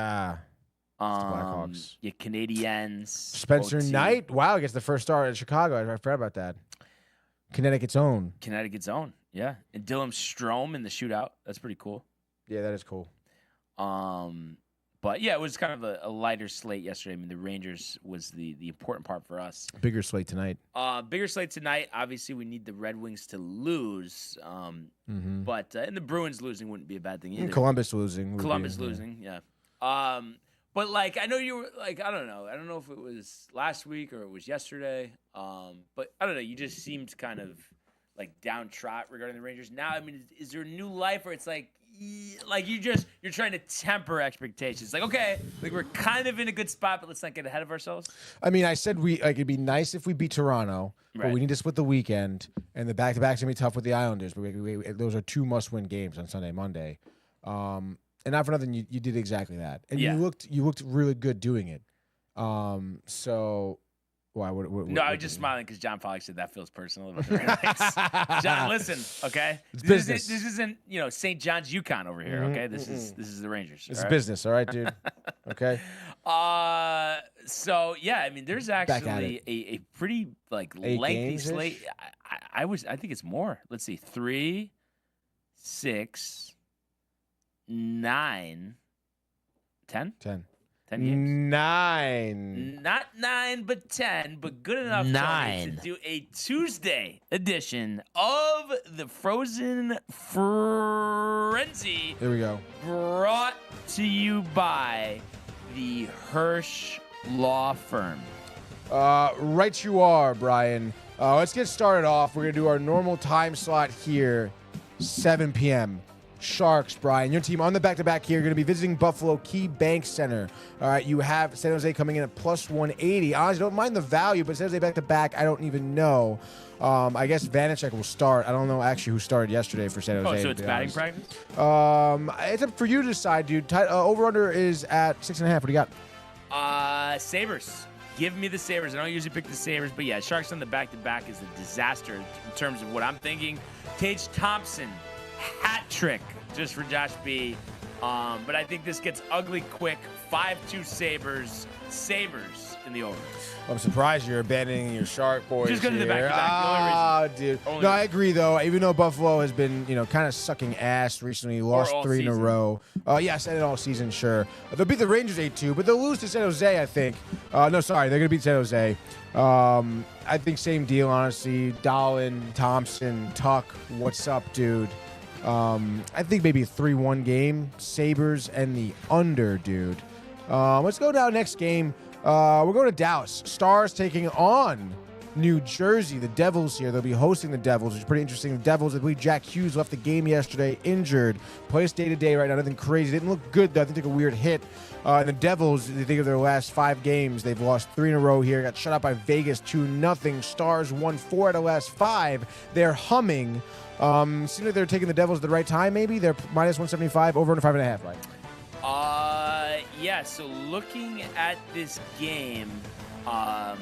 Blackhawks. Yeah, Canadiens. Spencer OT. Knight. Wow, gets the first start at Chicago. I forgot about that. Connecticut's own. Connecticut's own. Yeah, and Dylan Strome in the shootout. That's pretty cool. Yeah, that is cool. But yeah, it was kind of a lighter slate yesterday. I mean, the Rangers was the important part for us. Bigger slate tonight. Bigger slate tonight. Obviously, we need the Red Wings to lose. But and the Bruins losing wouldn't be a bad thing either. And Columbus losing. Columbus losing, yeah. But like I know you were like I don't know if it was last week or it was yesterday. But I don't know. You just seemed kind of like downtrodden regarding the Rangers. Now, I mean, is there a new life, or it's like like you're trying to temper expectations. Like, okay, like we're kind of in a good spot, but let's not get ahead of ourselves. I mean, I said it'd be nice if we beat Toronto, but we need to split the weekend, and the back-to-back's gonna be tough with the Islanders. But those are 2 must-win games on Sunday, Monday. And not for nothing, you did exactly that, and you looked really good doing it. So. Why? No, I was just smiling because John Pollock said that feels personal. Very nice. John, listen, okay? It's business. This isn't, St. John's Yukon over here, okay? This is the Rangers. It's business, all right, dude? Okay? So, yeah, I mean, there's actually a pretty, lengthy slate. I think it's more. Let's see. 3, 6, 9, 10? 10 games. 9. Not 9, but 10, but good enough Tony, to do a Tuesday edition of the Frozen Frenzy. Here we go. Brought to you by the Hirsch Law Firm. Right you are, Brian. Let's get started off. We're going to do our normal time slot here, 7 p.m. Sharks, Brian. Your team on the back-to-back here. You're going to be visiting Buffalo Key Bank Center. All right, you have San Jose coming in at plus 180. Honestly, don't mind the value, but San Jose back-to-back, I don't even know. I guess Vanacek will start. I don't know actually who started yesterday for San Jose. Oh, so it's batting practice? It's up for you to decide, dude. Over-under is at 6.5. What do you got? Sabres. Give me the Sabres. I don't usually pick the Sabres, but yeah, Sharks on the back-to-back is a disaster in terms of what I'm thinking. Tage Thompson, hat trick just for Josh B. But I think this gets ugly quick. 5-2 Sabres. Sabres in the over. I'm surprised you're abandoning your Shark boys. Just going to the back-to-back. Dude. No, I agree, though. Even though Buffalo has been, kind of sucking ass recently, lost 3 in a row. Yes, and all season, sure. They'll beat the Rangers 8-2, but they'll lose to San Jose, I think. No, sorry, they're going to beat San Jose. I think same deal, honestly. Dahlin, Thompson, Tuck, what's up, dude? I think maybe a 3-1 game. Sabres and the under, dude. Let's go down next game. We're going to Dallas. Stars taking on New Jersey. The Devils here. They'll be hosting the Devils, which is pretty interesting. The Devils, I believe Jack Hughes left the game yesterday injured. Plays day-to-day right now. Nothing crazy. Didn't look good, though. I think took a weird hit. And the Devils, they think of their last 5 games. They've lost 3 in a row here. Got shut out by Vegas 2-0. Stars won 4 out of the last 5. They're humming. Seems like they're taking the Devils at the right time, maybe. They're minus 175, over under 5.5, right? Yeah, so looking at this game, I'm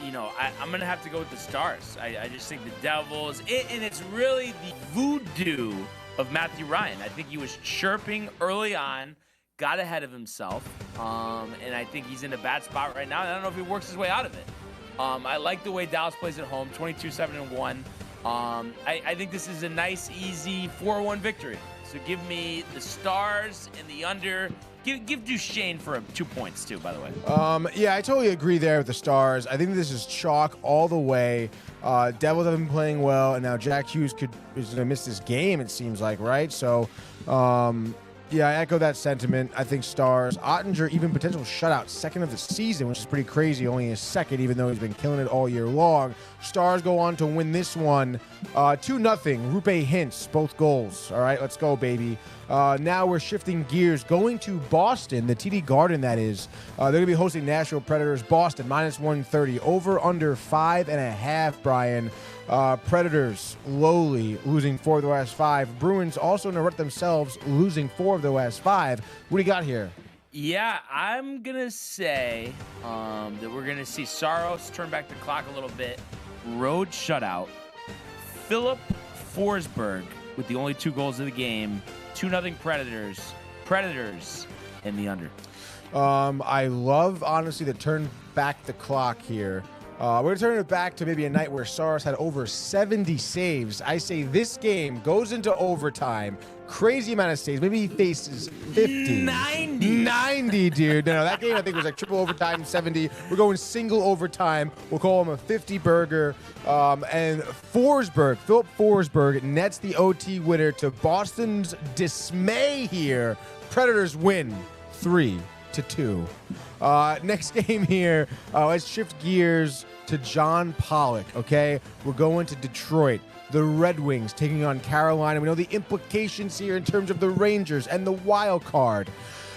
going to have to go with the Stars. I just think the Devils, and it's really the voodoo of Matthew Ryan. I think he was chirping early on, got ahead of himself, and I think he's in a bad spot right now. And I don't know if he works his way out of it. I like the way Dallas plays at home, 22-7-1. I think this is a nice, easy 4-1 victory. So give me the Stars and the under. Give Duchesne for 2 points, too, by the way. Yeah, I totally agree there with the Stars. I think this is chalk all the way. Devils have been playing well, and now Jack Hughes is going to miss this game, it seems like, right? So, yeah, I echo that sentiment. I think Stars. Ottinger, even potential shutout, second of the season, which is pretty crazy. Only his second, even though he's been killing it all year long. Stars go on to win this one 2-0. Rupe Hintz, both goals. All right, let's go, baby. Now we're shifting gears, going to Boston, the TD Garden, that is. They're going to be hosting Nashville Predators. Boston, minus 130. Over, under 5.5, Brian. Predators, lowly, losing 4 of the last 5. Bruins also in a rut themselves, losing 4 of the last 5. What do you got here? Yeah, I'm going to say that we're going to see Saros turn back the clock a little bit. Road shutout. Philip Forsberg with the only 2 goals of the game. 2-0 Predators. Predators and the under. I love, honestly, the turn back the clock here. We're going to turn it back to maybe a night where Saros had over 70 saves. I say this game goes into overtime. Crazy amount of saves. Maybe he faces 50. 90, dude. No, that game I think was like triple overtime, 70. We're going single overtime. We'll call him a 50-burger. And Forsberg, Philip Forsberg, nets the OT winner to Boston's dismay here. Predators win 3-2. 4-2. Next game here, let's shift gears to John Pollock, okay? We're going to Detroit. The Red Wings taking on Carolina. We know the implications here in terms of the Rangers and the wild card.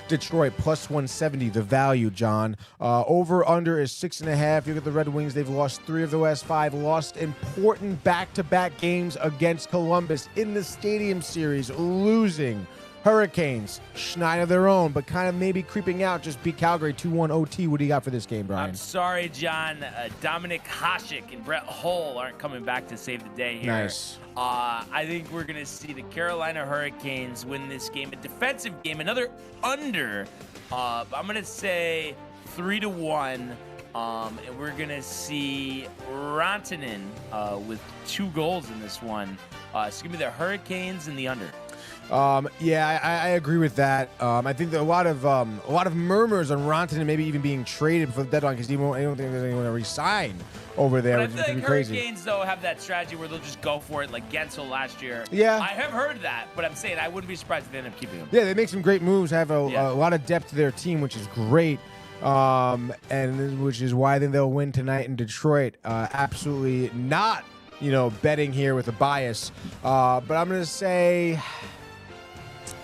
Detroit plus 170, the value, John. Over under is 6.5. You look at the Red Wings, they've lost 3 of the last 5, lost important back-to-back games against Columbus in the Stadium Series, losing. Hurricanes, schneid of their own, but kind of maybe creeping out. Just beat Calgary 2-1 OT. What do you got for this game, Brian? I'm sorry, John. Dominic Hasek and Brett Hull aren't coming back to save the day here. Nice. I think we're going to see the Carolina Hurricanes win this game. A defensive game, another under. I'm going to say 3-1. And we're going to see Rantanen with 2 goals in this one. It's going to be the Hurricanes and the under. Yeah, I agree with that. I think there are a lot of murmurs on Rantanen maybe even being traded before the deadline because I don't think there's anyone to resign over there. But I Which feel is like crazy. Hurricanes, though, have that strategy where they'll just go for it like Gensel last year. Yeah. I have heard that, but I'm saying I wouldn't be surprised if they end up keeping him. Yeah, they make some great moves, have a lot of depth to their team, which is great. And which is why I think they'll win tonight in Detroit. Absolutely not, betting here with a bias. But I'm going to say,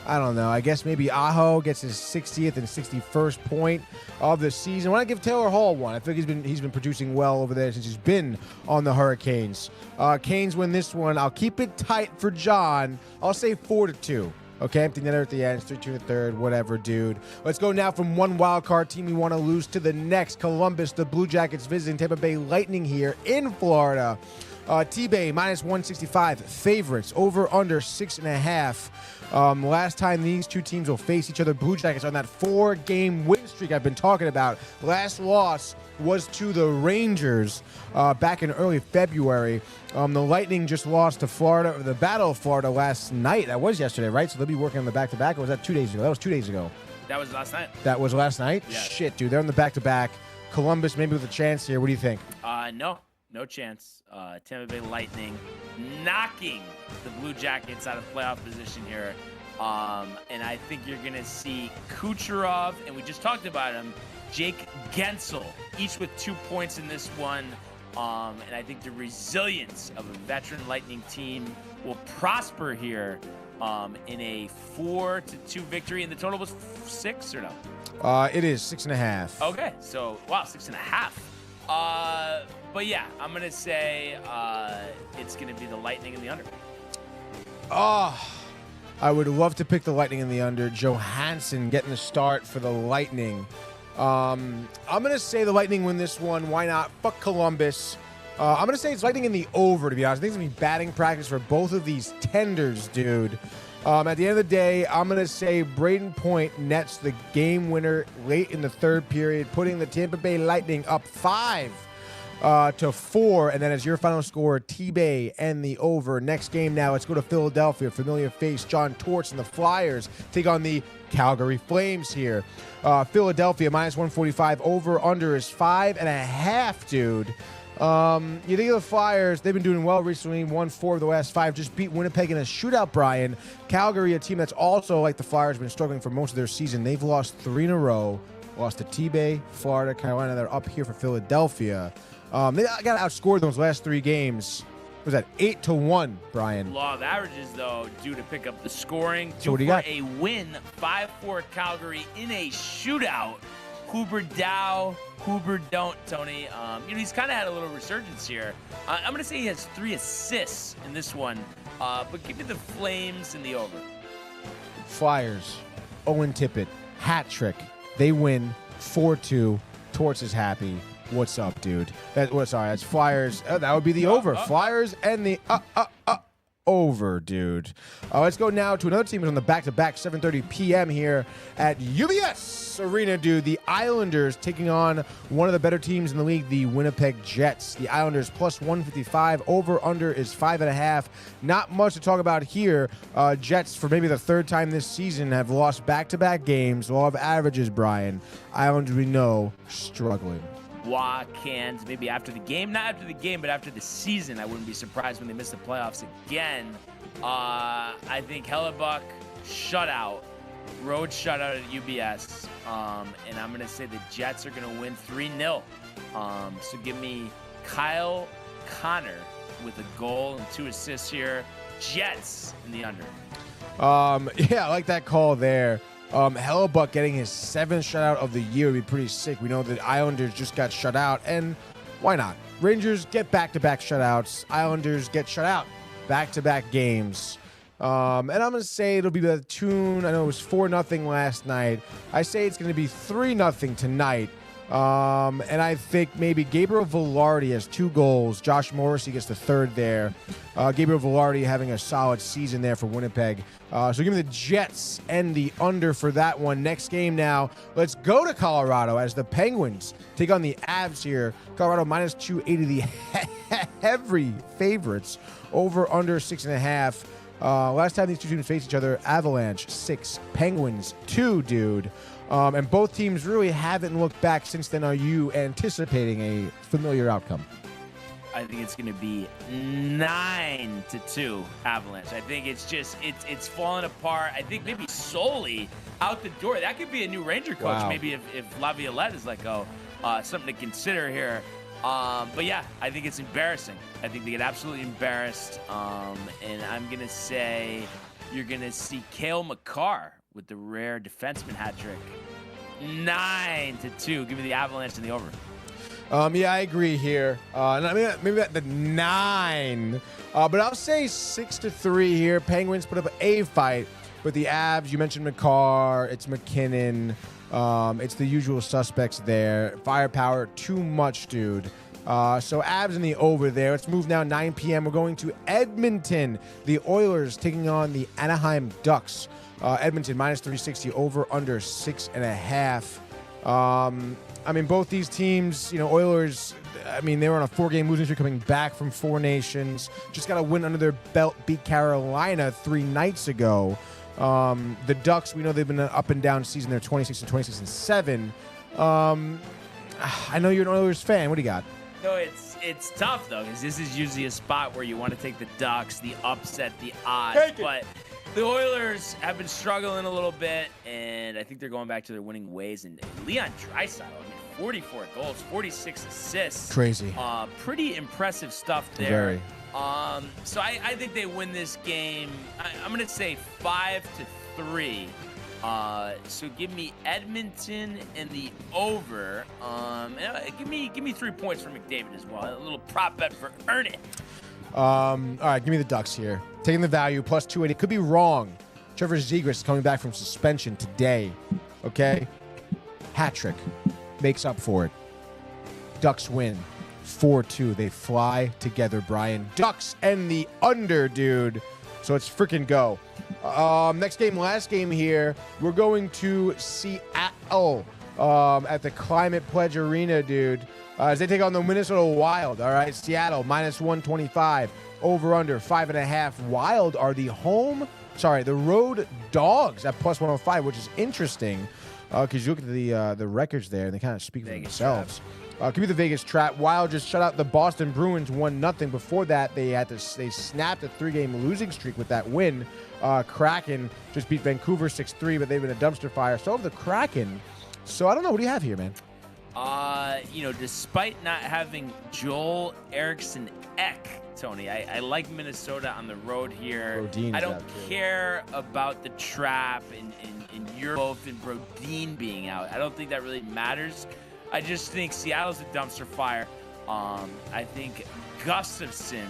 I don't know. I guess maybe Aho gets his 60th and 61st point of the season. Why not give Taylor Hall one? I think he's been producing well over there since he's been on the Hurricanes. Canes win this one. I'll keep it tight for John. I'll say 4-2. Okay, empty netter at the end, 3-2 in the third, whatever, dude. Let's go now from one wild card team we want to lose to the next. Columbus, the Blue Jackets visiting Tampa Bay Lightning here in Florida. T-Bay minus 165 favorites, over under 6.5. Last time these two teams will face each other, Blue Jackets on that 4-game win streak I've been talking about. Last loss was to the Rangers back in early February. The Lightning just lost to Florida, the Battle of Florida last night. That was yesterday, right? So they'll be working on the back-to-back, or was that 2 days ago? That was 2 days ago. That was last night. That was last night? Yeah. Shit, dude. They're on the back-to-back. Columbus maybe with a chance here. What do you think? No chance. Tampa Bay Lightning knocking the Blue Jackets out of playoff position here. And I think you're going to see Kucherov, and we just talked about him, Jake Gensel, each with 2 points in this one. And I think the resilience of a veteran Lightning team will prosper here in a 4-2 victory. And the total was 6 or no? It is 6.5. Okay, so, wow, 6.5. But yeah, I'm going to say it's going to be the Lightning and the under. I would love to pick the Lightning in the under. Johansson getting the start for the Lightning. I'm going to say the Lightning win this one. Why not? Fuck Columbus. I'm going to say it's Lightning in the over, to be honest. I think it's going to be batting practice for both of these tenders, dude. At the end of the day, I'm going to say Braden Point nets the game winner late in the third period, putting the Tampa Bay Lightning up 5-4. And then as your final score, T-Bay and the over. Next game now, let's go to Philadelphia. Familiar face, John Torts and the Flyers take on the Calgary Flames here. Philadelphia minus 145. Over under is 5.5, dude. You think of the Flyers, they've been doing well recently, won 4 of the last 5, just beat Winnipeg in a shootout, Brian. Calgary, a team that's also, like the Flyers, been struggling for most of their season. They've lost 3 in a row, lost to T-Bay, Florida, Carolina. They're up here for Philadelphia. They got outscored those last 3 games. What was that, 8-1, Brian? Law of averages, though, due to pick up the scoring. So what do you got? A win, 5-4 Calgary in a shootout. Huber Dow, Huber don't, Tony. He's kind of had a little resurgence here. I'm going to say he has 3 assists in this one, but give me the Flames and the over. Flyers, Owen Tippett, hat trick. They win 4-2. Torts is happy. What's up, dude? That's Flyers. That would be the over. Flyers and the over, dude. Let's go now to another team who's on the back-to-back, 7:30 p.m. here at UBS Arena, dude. The Islanders taking on one of the better teams in the league, the Winnipeg Jets. The Islanders plus 155. Over-under is 5.5. Not much to talk about here. Jets, for maybe the 3rd time this season, have lost back-to-back games. Law of averages, Brian. Islanders, we know, struggling. Cans maybe after the game, not after the game, but after the season. I wouldn't be surprised when they miss the playoffs again. I think Hellebuck shutout road shutout at UBS. And I'm going to say the Jets are going to win 3-0. So give me Kyle Connor with a goal and 2 assists here. Jets in the under. Yeah, I like that call there. Hellebuck getting his 7th shutout of the year would be pretty sick. We know the Islanders just got shut out, and why not? Rangers get back-to-back shutouts. Islanders get shut out back-to-back games. And I'm going to say it'll be the tune. I know it was 4-0 last night. I say it's going to be 3-0 tonight. And I think maybe Gabriel Velarde has 2 goals. Josh Morrissey gets the 3rd there. Gabriel Velarde having a solid season there for Winnipeg. So give me the Jets and the under for that one. Next game now. Let's go to Colorado as the Penguins take on the Avs here. Colorado minus 280, the heavy favorites. Over under 6.5. Last time these two teams faced each other, Avalanche 6, Penguins 2, dude. And both teams really haven't looked back since then. Are you anticipating a familiar outcome? I think it's going to be 9-2 Avalanche. I think it's just it's falling apart. I think maybe solely out the door. That could be a new Ranger coach. Wow. Maybe if Laviolette is like, something to consider here. But yeah, I think it's embarrassing. I think they get absolutely embarrassed. And I'm going to say you're going to see Cale Makar with the rare defenseman hat trick. 9-2. Give me the Avalanche and the over. Yeah, I agree here. And I mean, maybe at the 9. But I'll say 6-3 here. Penguins put up a fight. But the Avs, you mentioned McCarr. It's McKinnon. It's the usual suspects there. Firepower, too much, dude. So Avs in the over there. Let's move now, 9 p.m. We're going to Edmonton. The Oilers taking on the Anaheim Ducks. Edmonton minus 360, over under 6.5. I mean, both these teams, Oilers, I mean, they were on a 4-game losing streak coming back from 4 Nations. Just got a win under their belt, beat Carolina 3 nights ago. The Ducks, we know they've been an up and down season. They're 26-7. I know you're an Oilers fan. What do you got? No, it's tough, though, because this is usually a spot where you want to take the Ducks, the upset, the odds. But the Oilers have been struggling a little bit, and I think they're going back to their winning ways. And Leon Draisaitl, 44 goals, 46 assists. Crazy. Pretty impressive stuff there. Very. So I think they win this game. I'm going to say 5-3. So give me Edmonton and the over. Give me 3 points for McDavid as well. A little prop bet for Ernest. All right, give me the Ducks here. Taking the value, plus 280. Could be wrong. Trevor Zegras is coming back from suspension today. Okay? Hat trick. Makes up for it. Ducks win 4-2. They fly together, Brian. Ducks and the under, dude. So let's freaking go. Next game, last game here. We're going to Seattle at the Climate Pledge Arena, dude. As they take on the Minnesota Wild. All right, Seattle minus 125. Over under 5.5. Wild are the road dogs at plus 105, which is interesting because you look at the records there and they kind of speak for themselves. Give me the Vegas Trap. Wild just shut out the Boston Bruins 1-0. Before that, they snapped a 3-game losing streak with that win. Kraken just beat Vancouver 6-3, but they've been a dumpster fire. So have the Kraken. So I don't know. What do you have here, man? Despite not having Joel Eriksson Ek, Tony, I like Minnesota on the road here. Brodin's I don't care about the Trap and Europe and Brodin being out. I don't think that really matters. I just think Seattle's a dumpster fire. I think Gustafsson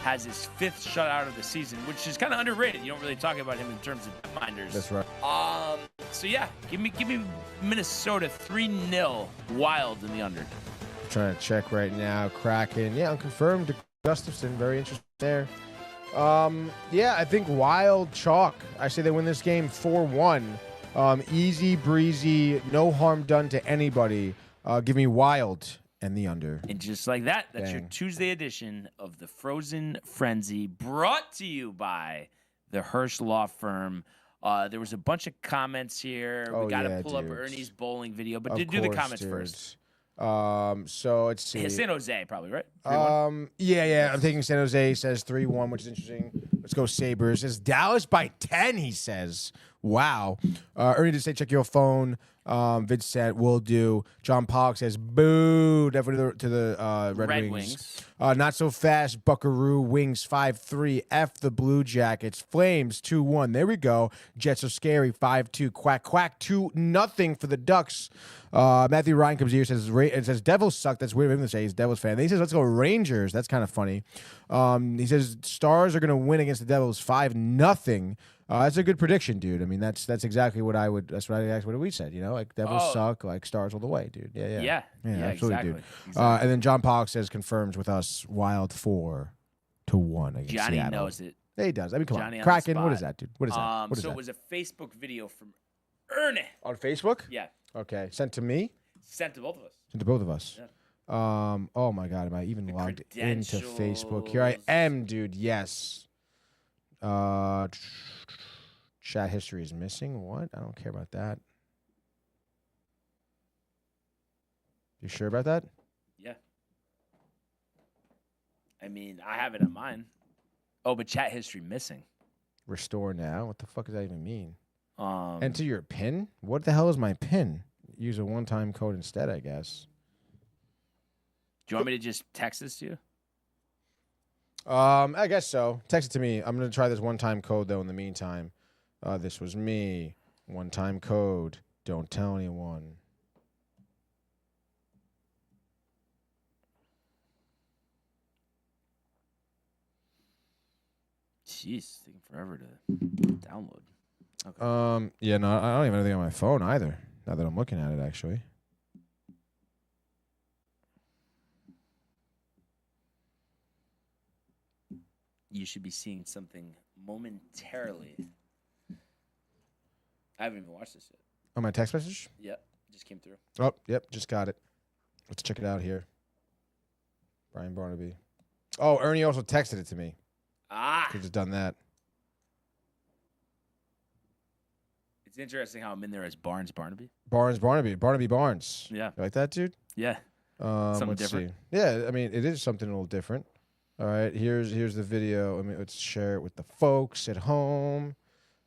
has his 5th shutout of the season, which is kind of underrated. You don't really talk about him in terms of minders. That's right. So yeah, give me Minnesota 3-0 Wild in the under. Trying to check right now. Kraken, yeah, unconfirmed. Gustafsson, very interesting there. Yeah, I think Wild chalk. I say they win this game 4-1. Easy breezy, no harm done to anybody. Give me Wild and the under. And just like that, that's your Tuesday edition of the Frozen Frenzy, brought to you by the Hirsch Law Firm. There was a bunch of comments here. We got to pull up Ernie's bowling video, but do the comments first. So let's see. San Jose, probably, right? 3-1? Yeah. I'm taking San Jose. He says 3-1, which is interesting. Let's go Sabres. It's Dallas by 10, he says. Wow. Ernie did say check your phone. Vince said will do. John Pollock says boo. Definitely to the Red Wings. Not so fast. Buckaroo Wings 5-3. F the Blue Jackets. Flames 2-1. There we go. Jets are scary 5-2. Quack quack 2-0 for the Ducks. Matthew Ryan comes here and says Devils suck. That's weird of him to say. He's a Devils fan. Then he says let's go Rangers. That's kind of funny. He says Stars are gonna win against the Devils 5-0. That's a good prediction, dude. I mean, that's exactly what I would. That's what we said. You know, like Devils suck, like Stars all the way, dude. Yeah, absolutely, exactly. dude. And then John Pollock says confirms with us Wild 4-1 against Johnny Seattle. knows it. Yeah, he does. I mean, come Johnny on, on Kraken. the What is spot. that, dude? What is that? What is so that? it was a Facebook video from Ernie. On Facebook? Yeah, Okay, sent to me. sent to both of us. Sent to both of us. Yeah. Oh my God, am I even logged into Facebook? Here I credentials. am, dude. Yes. Chat history is missing. What? I don't care about that. You sure about that? Yeah. I mean, I have it on mine. Oh, but chat history missing. Restore now. What the fuck does that even mean? Um, Enter your PIN? What the hell is my PIN? Use a one-time code instead, I guess. do you want me to just text this to you? I guess so. Text it to me. I'm gonna try this one-time code though. In the meantime, this was me. One-time code. Don't tell anyone. Jeez, it's taking forever to download. Okay. Yeah, no, I don't even have anything on my phone either. Now that I'm looking at it, actually. You should be seeing something momentarily. I haven't even watched this yet. Oh, my text message? Yep, just came through. Oh, yep, just got it. Let's check it out here. Brian Barnaby. Oh, Ernie also texted it to me. Ah, Could have done that. it's interesting how I'm in there as Barnes Barnaby. Barnaby Barnes. Yeah, You like that, dude? yeah. Something Let's different. see. Yeah, I mean, it is something a little different. All right, here's the video. I mean, let's share it with the folks at home.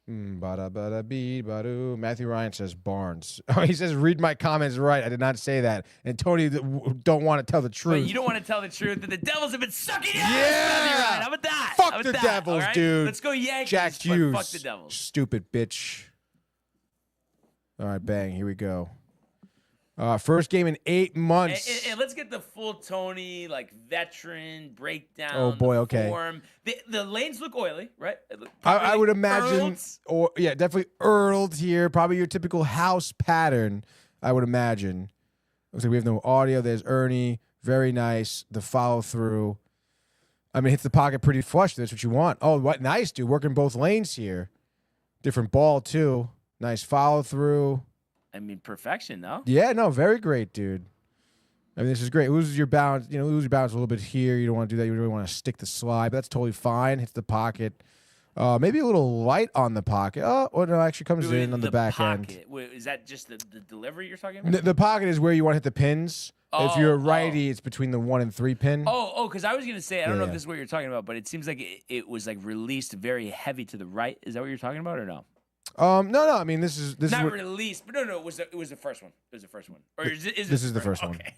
Bada bada bee badu. Matthew Ryan says Barnes. Oh, he says read my comments right. I did not say that. And Tony don't want to tell the truth. But you don't want to tell the truth that the Devils have been sucking ass. Yeah! Matthew Ryan. How about that? Fuck How about the that? Devils, All right? dude. Let's go Yankees. Jack but Hughes. Fuck the Devils. Stupid bitch. All right, bang. Here we go. First game in 8 months. And let's get the full Tony, like, veteran breakdown. Oh, boy, okay. Form. The lanes look oily, right? I would imagine, Earls. or yeah, definitely Earled here. Probably your typical house pattern, I would imagine. Looks like we have no audio. There's Ernie. Very nice. The follow through. I mean, hits the pocket pretty flush. That's what you want. Oh, what nice, dude. Working both lanes here. Different ball, too. Nice follow through. I mean, perfection, no? Yeah, no, very great, dude. I mean, this is great. Loses your balance, lose your balance a little bit here. You don't want to do that. You really want to stick the slide, but that's totally fine. Hits the pocket. Maybe a little light on the pocket. Oh, no, actually comes in on the back end. Wait, is that just the delivery you're talking about? The pocket is where you want to hit the pins. If you're a righty, it's between the 1 and 3 pin. Because I was going to say, I don't know Yeah. if this is what you're talking about, but it seems like it was like released very heavy to the right. Is that what you're talking about or no? No. I mean, this is Not what, released, but no. It was the first one. It was the first one. Or is it This is the first one. Okay.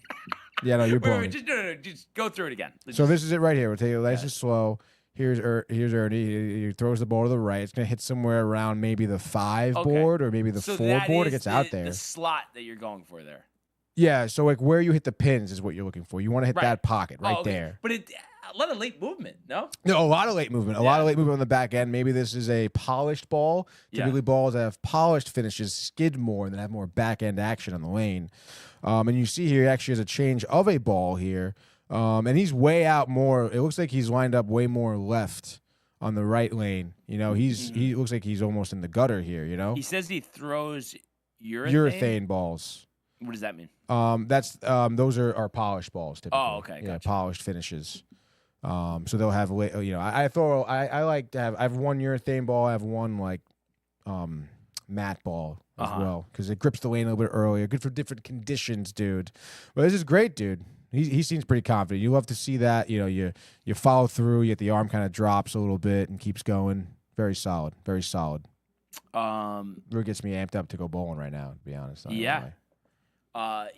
Yeah, no, you're Wait, blowing. just go through it again. So this is it right here. We'll take it nice and slow. Here's Ernie. He throws the ball to the right. It's gonna hit somewhere around maybe the 5 board or maybe the 4 that board. It is gets out there. The slot that you're going for there. Yeah, so like where you hit the pins is what you're looking for. You want to hit Right. that pocket right Okay. there. But a lot of late movement, no? No, a lot of late movement. A lot of late movement on the back end. Maybe this is a polished ball. Yeah. Typically, balls that have polished finishes skid more and then have more back end action on the lane. And you see here, he actually has a change of a ball here. And he's way out more. It looks like he's lined up way more left on the right lane. He looks like he's almost in the gutter here. He says he throws Urethane balls. What does that mean? Those are polished balls typically. Oh, okay, Yeah, gotcha. polished finishes. So they'll have I like to have. I have one urethane ball. I have one like matte ball as well because it grips the lane a little bit earlier. Good for different conditions, dude. But this is great, dude. He seems pretty confident. You love to see that. You follow through. Yet the arm kind of drops a little bit and keeps going. Very solid. Very solid. Really gets me amped up to go bowling right now, to be honest. Not gonna Yeah. lie.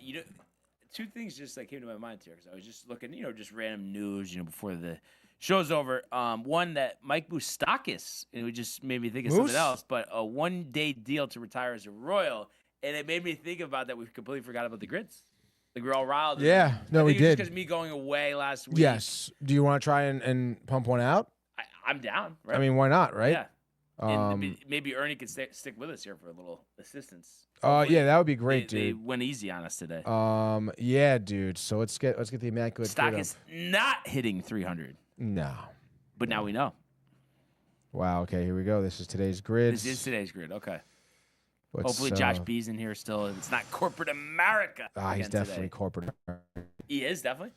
Two things just came to my mind here because I was just looking, just random news, before the show's over. One that Mike Moustakas, it just made me think of something else, but a 1-day deal to retire as a Royal, and it made me think about that we completely forgot about the grids. Like we're all riled. Yeah, no, we did. Because me going away last week. Yes. Do you want to try and pump one out? I'm down. Right? I mean, why not, right? Yeah. And maybe Ernie could stick with us here for a little assistance. Yeah, that would be great, They dude. went easy on us today. Yeah, dude. So let's get the immaculate Stock grid is not hitting 300, up. No. but now we know. Wow. Okay, here we go. This is today's grid. This is today's grid. Okay. Hopefully Josh B's in here still. It's not corporate America. He's again definitely today. corporate. He is definitely.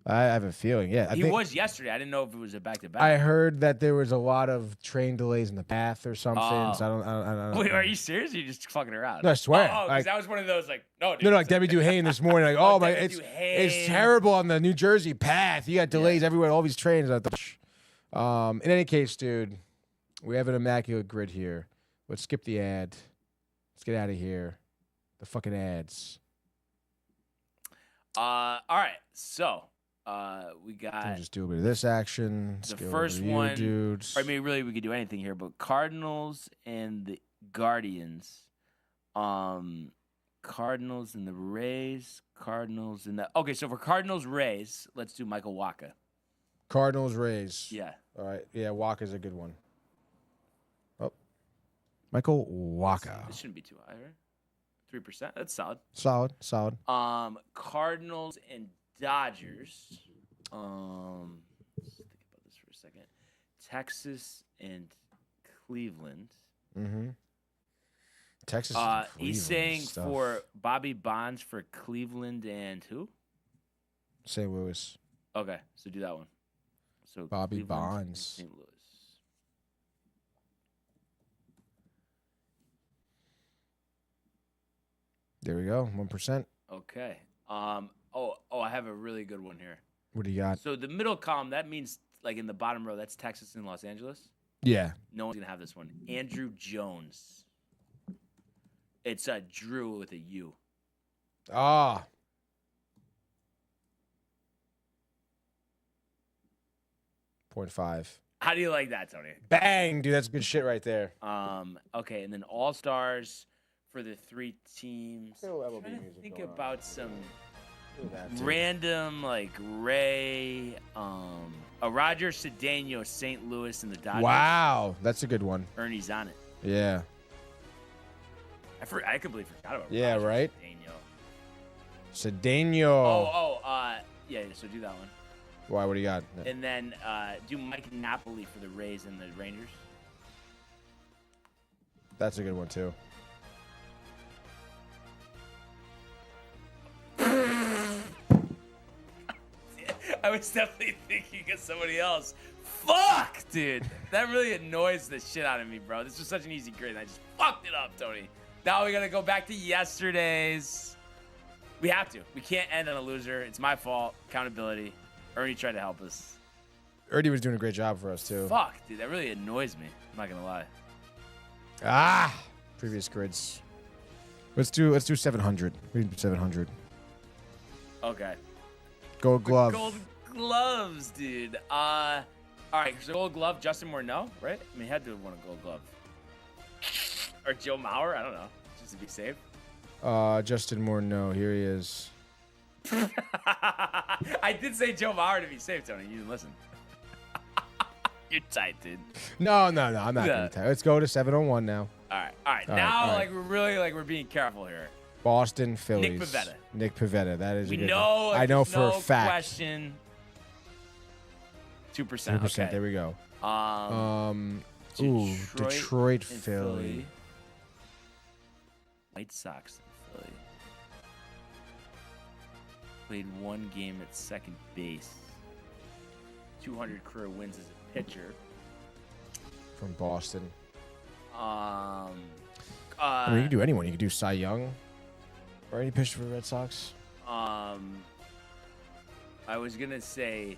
I have a feeling. Yeah, He was yesterday. I didn't know if it was a back-to-back. I heard that there was a lot of train delays in the path or something. Oh. So I don't. Wait, are you serious? Or are you just fucking around? No, I swear. Oh, because Like- that was one of those no, dude. No, like Debbie Duhane this morning. Like, oh my, Debbie it's Duhane. terrible on the New Jersey path. You got delays everywhere. All these trains. I thought. In any case, dude, we have an immaculate grid here. Let's skip the ad. Let's get out of here. The fucking ads. All right. So, we Can got. we just do a bit of this action? Let's The go first over to you, one- dudes. I mean, really, we could do anything here, but Cardinals and the Guardians. Cardinals and the Rays. Cardinals and the. Okay, so for Cardinals Rays, let's do Michael Wacha. Cardinals, Rays. Yeah. All right. Yeah, Walker's a good one. Oh, Michael Wacha. This shouldn't be too high, right? 3%. That's solid. Solid. Cardinals and Dodgers. Let's think about this for a second. Texas and Cleveland. Mm-hmm. Texas. He's saying for Bobby Bonds for Cleveland and who? St. Louis. Okay, so do that one. So Bobby Cleveland and Bonds. St. Louis. There we go. 1%. Okay. I have a really good one here. What do you got? So the middle column, that means like in the bottom row, that's Texas and Los Angeles. Yeah. No one's gonna have this one. Andrew Jones. It's Drew with a U. Ah. 0.5. How do you like that, Tony? Bang, dude. That's good shit right there. Okay, and then All Stars for the 3 teams. Little MLB Trying to music think going on. about some Look at that, dude. random like Ray, a Roger Cedeno, St. Louis, and the Dodgers. Wow. That's a good one. Ernie's on it. Yeah. I completely forgot about Yeah, Roger right? Cedeno. Cedeno. Yeah. So do that one, Why? What do you got? and then do Mike Napoli for the Rays and the Rangers. That's a good one, too. I was definitely thinking of somebody else. Fuck, dude. That really annoys the shit out of me, bro. This was such an easy grid, and I just fucked it up, Tony. Now we gotta go back to yesterday's. We have to. We can't end on a loser. It's my fault. Accountability. Ernie tried to help us. Ernie was doing a great job for us, too. Fuck, dude. That really annoys me. I'm not gonna lie. Ah. Previous grids. Let's do 700. We need 700. Okay. Gold glove. Gold gloves, dude. All right. So gold glove, Justin Morneau, right? I mean, he had to have won a gold glove. Or Joe Mauer. I don't know. Just to be safe. Justin Morneau. Here he is. I did say Joe Mauer to be safe, Tony. You didn't listen. You're tight, dude. No. I'm not Yeah. gonna tell. Let's go to 701 now. All right. All Now, right. we're being careful here. Boston Phillies. Pivetta. Nick Pivetta. That is We a good know. one. I know there's for no a fact. Question. 2%. 2%. Okay. There we go. Detroit Detroit and Philly. White Sox and Philly. Played 1 game at second base. 200 career wins as a pitcher. From Boston. Uh, I mean, you can do anyone. You can do Cy Young. Or any pitcher for the Red Sox. I was gonna say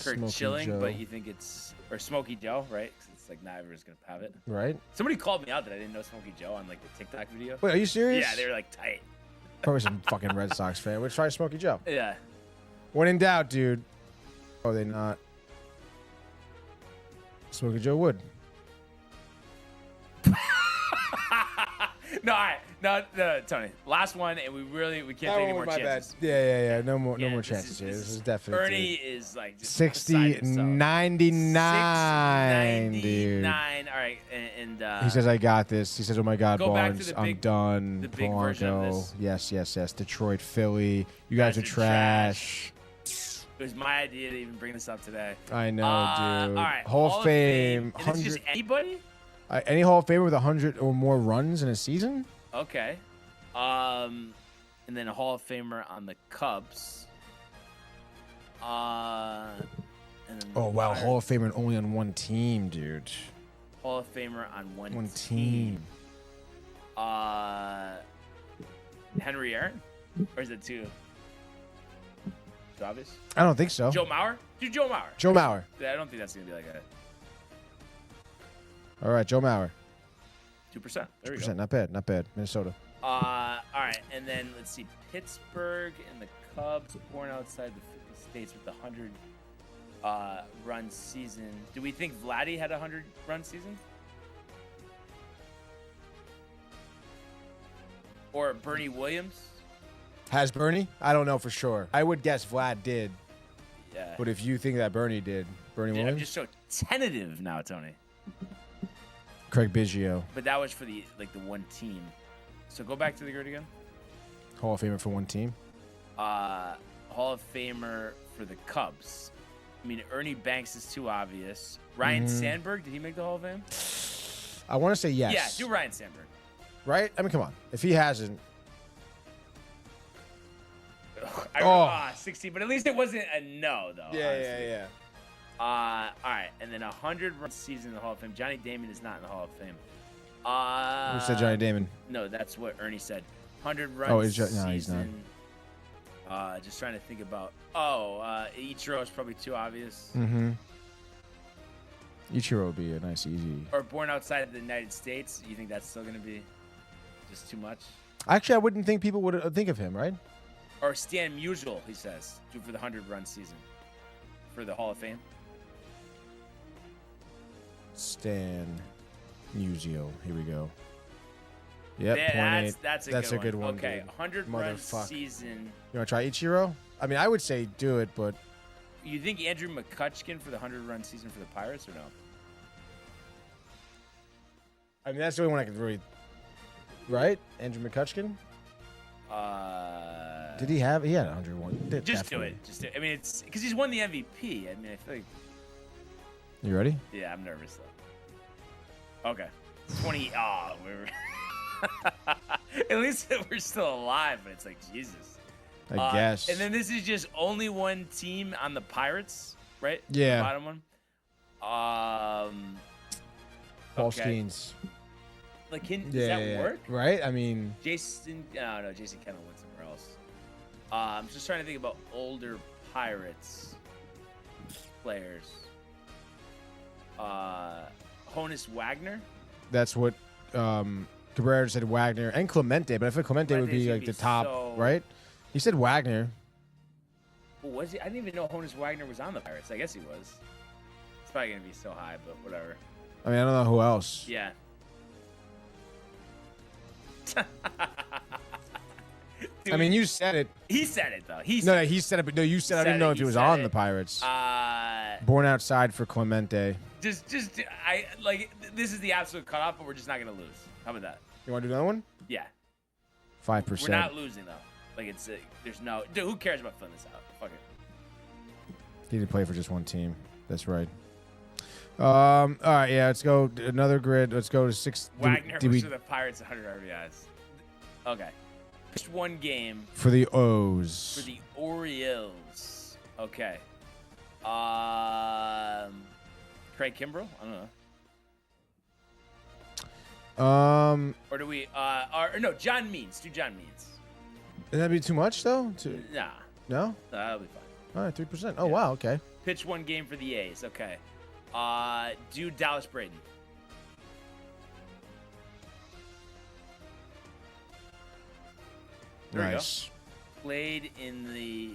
Kurt Smokey Chilling, Joe. but you think it's or Smokey Joe, right? 'Cause it's like not everyone's gonna have it. Right? Somebody called me out that I didn't know Smokey Joe on like the TikTok video. Wait, are you serious? Yeah, they were like tight. Probably some fucking Red Sox fan. Let's try Smokey Joe. Yeah. When in doubt, dude. Oh, they not. Smokey Joe Wood. No, all right. No, Tony. Last one, and we can't take any more chances. Yeah. No more Yeah, chances here. This is definitely Ernie is like just 60, beside himself. 99, dude. 99. All right, and He says, I got this. He says, oh my God, Go back to Barnes, the I'm big- done. the big version of Bronco. this. Yes. Detroit, Philly. You guys are trash. it was my idea to even bring this up today. I know, dude. All right, Hall of Fame. And it's just 100, anybody? any Hall of Famer with 100 or more runs in a season? Okay. And then a Hall of Famer on the Cubs. And then Oh, wow. Pirates. Hall of Famer and only on one team, dude. Hall of Famer on One team. Henry Aaron? Or is it two? Too obvious? I don't think so. Joe Mauer? Do Joe Mauer. Joe Mauer. I don't think that's going to be like a All right, Joe Mauer. 2%. There we 2%. go. Not bad. Minnesota. All right, and then let's see. Pittsburgh and the Cubs born outside the 50 states with the 100 run season. Do we think Vladdy had a 100 run season? Or Bernie Williams? Has Bernie? I don't know for sure. I would guess Vlad did. Yeah. But if you think that Bernie did, Bernie Dude, Williams? I'm just so tentative now, Tony. Craig Biggio. But that was for the one team. So go back to the grid again. Hall of Famer for one team. Hall of Famer for the Cubs. I mean, Ernie Banks is too obvious. Ryan Sandberg, did he make the Hall of Fame? I want to say yes. Yeah, do Ryan Sandberg. Right? I mean, come on. If he hasn't. 16, but at least it wasn't a no, though. honestly. yeah. All right, and then 100 run season in the Hall of Fame. Johnny Damon is not in the Hall of Fame. Who said Johnny Damon? No, that's what Ernie said. 100 runs Oh, no, season. he's not. Just trying to think about. Ichiro is probably too obvious. Mm-hmm. Ichiro would be a nice, easy. Or born outside of the United States. You think that's still going to be just too much? Actually, I wouldn't think people would think of him, right? Or Stan Musial, he says, for the 100 run season for the Hall of Fame. Stan Musial. Here we go. Yep, Yeah, 0.8. that's a good one. Okay, dude. 100 run Motherfuck. season. You want to try Ichiro? I mean, I would say do it, but You think Andrew McCutcheon for the 100 run season for the Pirates or no? I mean that's the only one I could really. Right, Andrew McCutcheon. Did he have? He had 101. Just do it. Just do it. I mean, it's because he's won the MVP. I mean, I feel like. You ready? Yeah, I'm nervous though. Okay. 20. Oh, we're. At least we're still alive, but it's like Jesus. I guess. And then this is just only one team on the Pirates, right? Yeah. The bottom one. Paul okay. Skeens. Like, does that work? Right? I mean, Jason. No, Jason Kennel went somewhere else. I'm just trying to think about older Pirates players. Honus Wagner. that's what Cabrera said. Wagner and Clemente, but I feel Clemente would be should like be the top, so- right? He said Wagner. Well, was he? I didn't even know Honus Wagner was on the Pirates. I guess he was. It's probably gonna be so high, but whatever. I mean, I don't know who else. Yeah. Dude, I mean, you said it. he said it though. He No, said he said it, but no, you said I Said didn't know it, if he he was said on it. the Pirates. it. Born outside for Clemente. I like this is the absolute cutoff, but we're just not gonna lose. How about that? You want to do another one? Yeah, 5%. we're not losing though. Like it's there's no dude. Who cares about filling this out? Fuck it. He didn't play for just one team. That's right. All right, yeah, let's go another grid. Let's go to 6. Wagner did we, versus the Pirates 100 RBIs. Okay. Pitched one game for the O's. for the Orioles. Okay. Craig Kimbrell? I don't know. Or do we or no, John Means. Do John Means. Would that be too much though? Nah. No? That'll be fine. All right, 3%. Oh, wow, okay. Pitch one game for the A's. Okay. Do Dallas Braden. There Nice. Played in the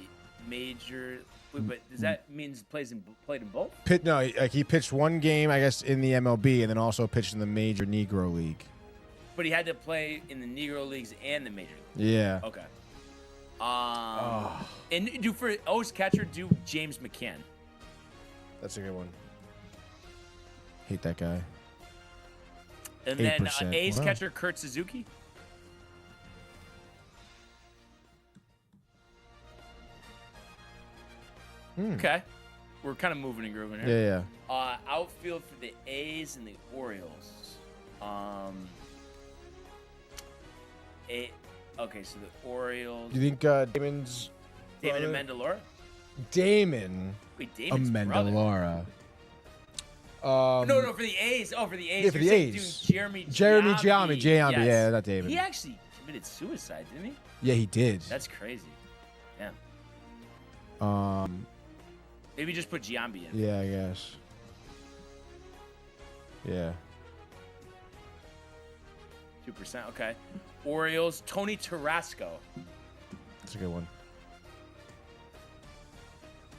major. Wait, but does that mean played in both? No, like he pitched one game, I guess, in the MLB, and then also pitched in the Major Negro League. But he had to play in the Negro Leagues and the Major League. Yeah. Okay. And do for O's catcher, do James McCann. That's a good one. Hate that guy. And then 8%. A's Wow. catcher, Kurt Suzuki. Okay. We're kind of moving and grooving here. Yeah. Outfield for the A's and the Orioles. Okay, so the Orioles. Do you think Damon's David brother? Amendola? Damon Wait, Damon's brother? Amendola. No, for the A's. Oh, for the A's. Yeah, for You're the saying A's. doing Jeremy Giambi. Yes. Yeah, not David. He actually committed suicide, didn't he? Yeah, he did. That's crazy. Yeah. Maybe just put Giambi in. Yeah, I guess. Yeah. 2%. Okay. Orioles, Tony Tarasco. That's a good one.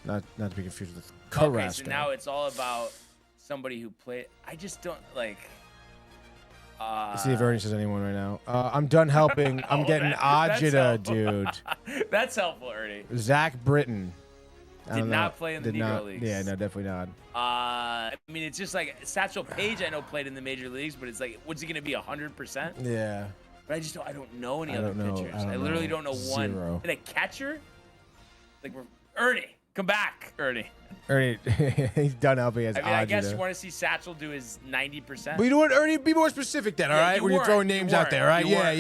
Not to be confused with Carrasco. Okay, so now it's all about somebody who played. I just don't like. Let's see if Ernie says anyone right now. I'm done helping. I'm getting that's agita, helpful. dude. That's helpful, Ernie. Zach Britton. I Did don't not know. play in the Did Negro not- Leagues. Yeah, no, definitely not. I mean, it's just like Satchel Paige. I know played in the major leagues, but it's like, what's he gonna be 100%? Yeah. But I don't know any I other don't know. pitchers. I don't I literally know. don't know Zero. one. And a catcher? Like Ernie, come back, Ernie. Ernie, he's done helping as I mean, I guess agita. you want to see Satchel do his 90%. But you know what, Ernie? Be more specific then, all Yeah, right? you When you're weren't. throwing You names out weren't. there, right? You Yeah. weren't,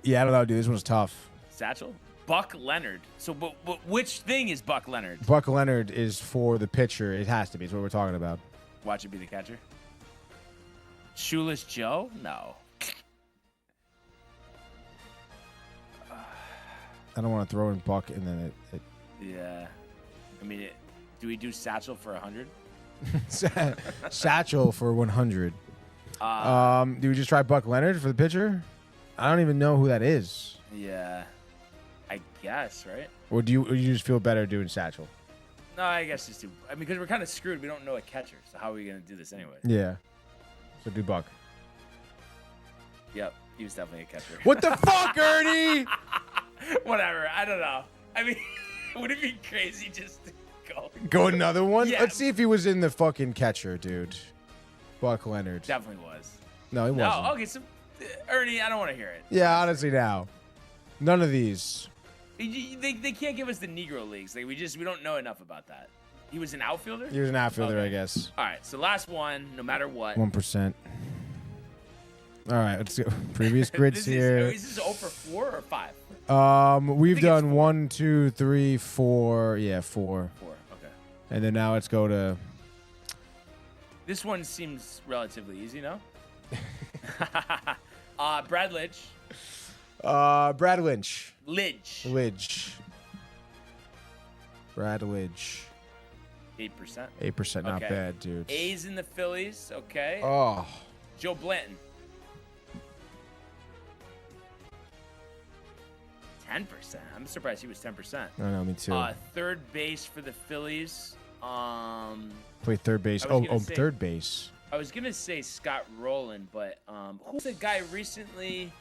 Yeah, I don't know, dude. This one's tough. Satchel? Buck Leonard. So, but which thing is Buck Leonard? Buck Leonard is for the pitcher. It has to be. It's what we're talking about. Watch it be the catcher. Shoeless Joe? No. I don't want to throw in Buck and then it Yeah. I mean, do we do Satchel for 100? Satchel for 100. Do we just try Buck Leonard for the pitcher? I don't even know who that is. Yeah. I guess, right? Or do you just feel better doing Satchel? No, I guess just do. I mean, because we're kind of screwed. We don't know a catcher. So how are we going to do this anyway? Yeah. So do Buck. Yep. He was definitely a catcher. What the fuck, Ernie? Whatever. I don't know. I mean, would it be crazy just to go? Go another one? Yeah. Let's see if he was in the fucking catcher, dude. Buck Leonard. Definitely was. No, he wasn't. No, okay, so Ernie, I don't want to hear it. Yeah, honestly now. None of these. They can't give us the Negro Leagues. Like, we don't know enough about that. He was an outfielder? He was an outfielder, Okay. I guess. All right, so last one, no matter what. 1%. All right, let's go. Previous grids here. Is this 0 for 4 or 5? We've think it's done 1, 2, 3, 4. Yeah, 4. 4, okay. And then now let's go to. This one seems relatively easy, no? Brad Lidge. Brad Lynch. Lidge. Brad Lidge. 8%. 8%, not Okay. bad, dude. A's in the Phillies, okay. Oh. Joe Blanton. 10%. I'm surprised he was 10%. I know, me too. Third base for the Phillies. Play third base. I was Oh, gonna say- third base. I was gonna say Scott Rowland, but who's the guy recently?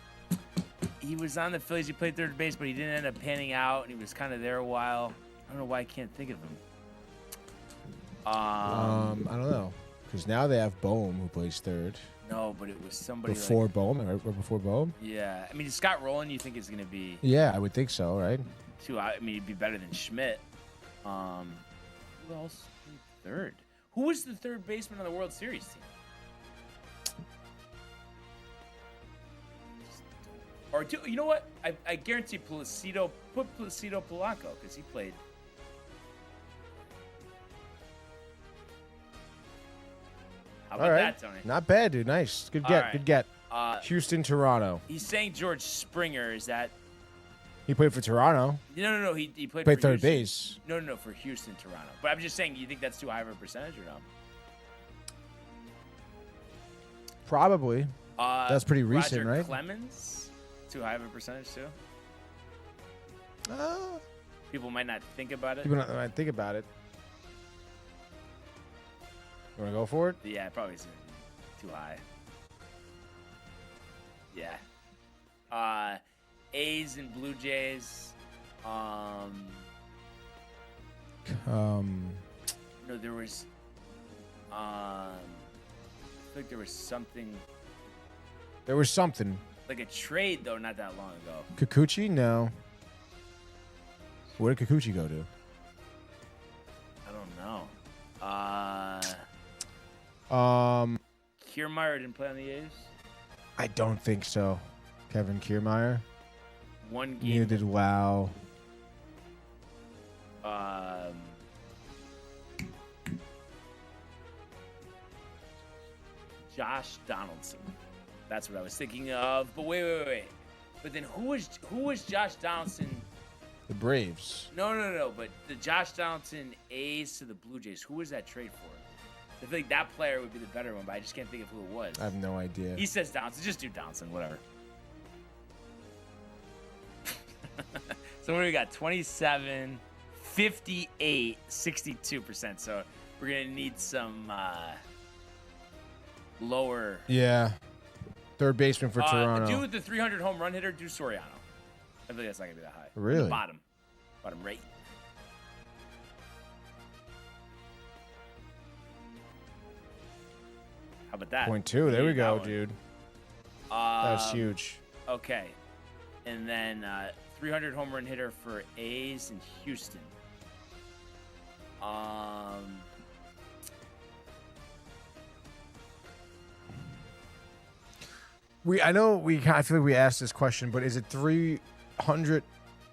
He was on the Phillies. He played third base, but he didn't end up panning out, and he was kind of there a while. I don't know why I can't think of him. I don't know. Because now they have Bohm, who plays third. No, but it was somebody Before Bohm, right before Bohm? Yeah, I mean, Scott Rowland, you think is gonna be Yeah, I would think so, right? too? I mean, he'd be better than Schmidt. Who else played third? Who was the third baseman on the World Series team? Or you know what? I guarantee Placido. Put Placido Polanco because he played. How about All right. that, Tony? Not bad, dude. Nice. Good All get. right. Good get. Houston, Toronto. He's saying George Springer. Is that He played for Toronto. No. He played Played for third Houston. base. No, for Houston, Toronto. But I'm just saying, you think that's too high of a percentage or no? Probably. That's pretty recent, Roger right? Clemens, too high of a percentage too. People might not think about it. People might think about it. You want to go for it? Yeah, probably is too high. Yeah. A's and Blue Jays. No, there was. I feel like there was something. There was something. Like a trade though, not that long ago. Kikuchi? No. Where did Kikuchi go to? I don't know. Kiermaier didn't play on the A's. I don't think so. Kevin Kiermaier. One game. Neither did Wow. Josh Donaldson. That's what I was thinking of. But wait. But then who was Josh Donaldson? The Braves. No. But the Josh Donaldson A's to the Blue Jays. Who was that trade for? I feel like that player would be the better one, but I just can't think of who it was. I have no idea. He says Donaldson. Just do Donaldson. Whatever. So what do we got? 27, 58, 62%. So we're going to need some lower. Yeah. Third baseman for Toronto. Do with the 300 home run hitter, do Soriano. I feel like that's not going to be that high. Really? The bottom right. How about that? 0.2. There we go, That one. dude. That's Um, huge. Okay. And then 300 home run hitter for A's in Houston. I feel like we asked this question, but is it 300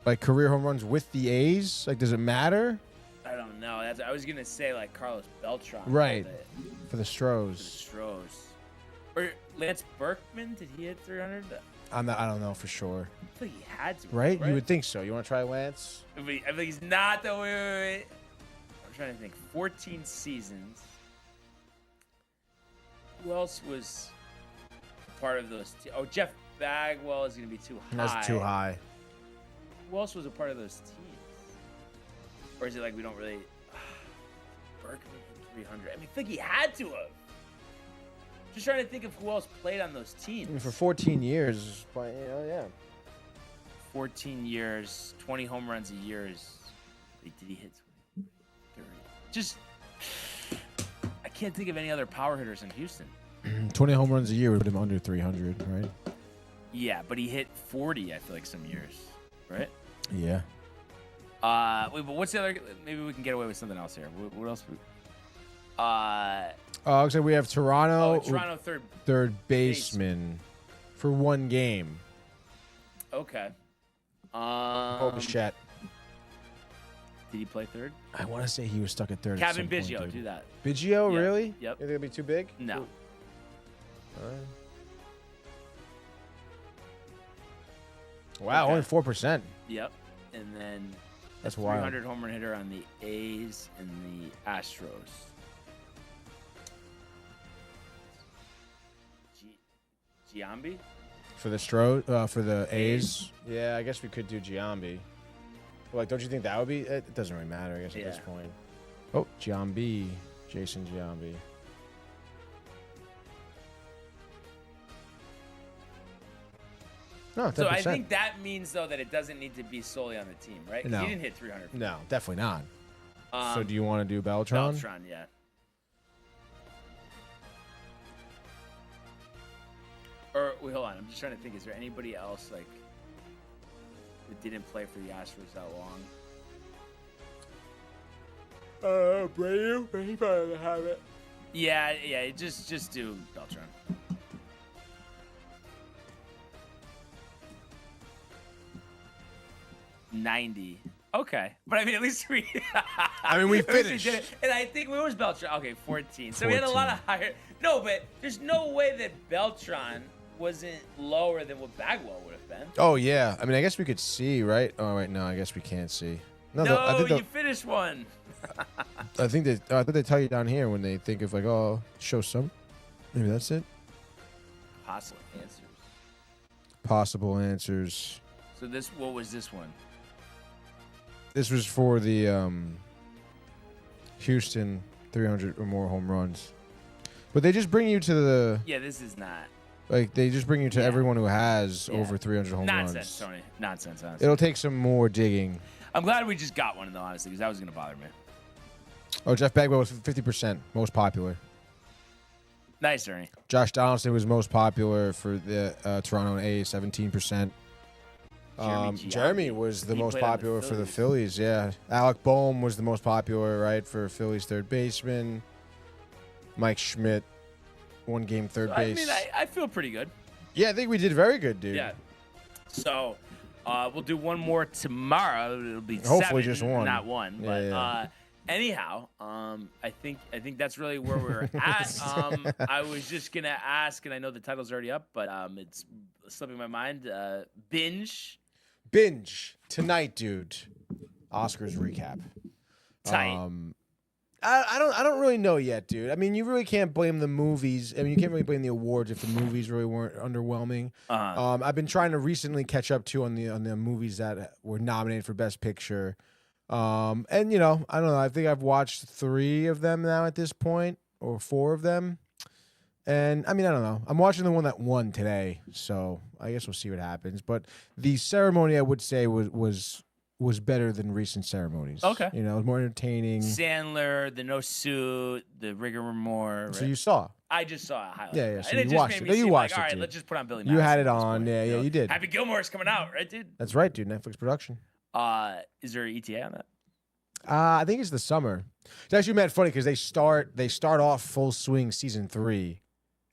like career home runs with the A's? Like, does it matter? I don't know. I was going to say like Carlos Beltran. Right. but For the The Stros. Stros. Or Lance Berkman, did he hit 300? I don't know for sure. I feel like he had to. Right? You would think so. You want to try Lance? I think he's not though. Wait. I'm trying to think. 14 seasons. Who else was part of those? Jeff Bagwell is going to be too high. That's too high. Who else was a part of those teams? Or is it like we don't really? Berkman hit 300. I mean, I think he had to have. Just trying to think of who else played on those teams. I mean, for 14 years, yeah. 14 years, 20 home runs a year. Did he hit 30? Just, I can't think of any other power hitters in Houston. 20 home runs a year would put him under 300, right? Yeah, but he hit 40, I feel like, some years, right? Yeah. Wait, but what's the other? Maybe we can get away with something else here. What else? Looks like we have Toronto. Toronto third baseman for one game. Okay. Bichette. Did he play third? I want to say he was stuck at third. Kevin at some Biggio, point, do that. Biggio, Yep, really? yep. You think it'd be too big? No. All right. Wow, Okay. only 4%. Yep. And then That's a wild. 300 home run hitter on the A's and the Astros. Giambi? For the for the A's. Yeah, I guess we could do Giambi. Well, like, don't you think that would be? It doesn't really matter, I guess, at this Yeah. point. Oh, Giambi, Jason Giambi. No, 10%. So I think that means, though, that it doesn't need to be solely on the team, right? 'Cause No. He didn't hit 300. No, definitely not. So Um, do you want to do Beltran? Beltran, yeah. Or, wait, hold on. I'm just trying to think. Is there anybody else, like, that didn't play for the Astros that long? Brady probably have it. Yeah, just do Beltran. $90. Okay, but I mean, at least we. I mean, we at least finished. did it. And I think Beltran? Okay, 14. So we had a lot of higher. No, but there's no way that Beltran wasn't lower than what Bagwell would have been. Oh yeah. I mean, I guess we could see, right? Oh wait, no, I guess we can't see. I think you finished one. I think I thought they tell you down here when they think of like, oh, show some. Maybe that's it. Possible answers. So what was this one? This was for the Houston 300 or more home runs. But they just bring you to the... Yeah, this is not. Like, they just bring you to everyone who has over 300 home runs. Nonsense, Tony. Nonsense. It'll take some more digging. I'm glad we just got one, though, honestly, because that was going to bother me. Oh, Jeff Bagwell was 50% most popular. Nice, Ernie. Josh Donaldson was most popular for the Toronto A's, 17%. Jeremy was the most popular for the Phillies, yeah. Alec Boehm was the most popular, right, for Phillies third baseman. Mike Schmidt, 1 game third base. I mean, I feel pretty good. Yeah, I think we did very good, dude. Yeah. So, we'll do one more tomorrow. It'll be hopefully 7, just one, not one. Yeah, but anyhow, I think that's really where we're at. I was just gonna ask, and I know the title's already up, but it's slipping my mind. Binge tonight, dude. Oscars recap. Tight. I don't really know yet, dude. I mean, you really can't blame the movies. I mean, you can't really blame the awards if the movies really weren't underwhelming. I've been trying to recently catch up too on the movies that were nominated for Best Picture. And you know, I don't know. I think I've watched 3 of them now at this point, or 4 of them. And I mean, I don't know. I'm watching the one that won today, so I guess we'll see what happens. But the ceremony, I would say, was better than recent ceremonies. Okay. You know, it was more entertaining. Sandler, the no suit, the rigmarole. Right? So you saw? I just saw a highlight. Yeah. So and you watched it. No, you watched it. All right, dude. let's just put on Billy You Madison had it at this on. point, Yeah, you did. Happy Gilmore's coming out, right, dude? That's right, dude. Netflix production. Is there an ETA on that? I think it's the summer. It's actually mad funny because they start off full swing season 3.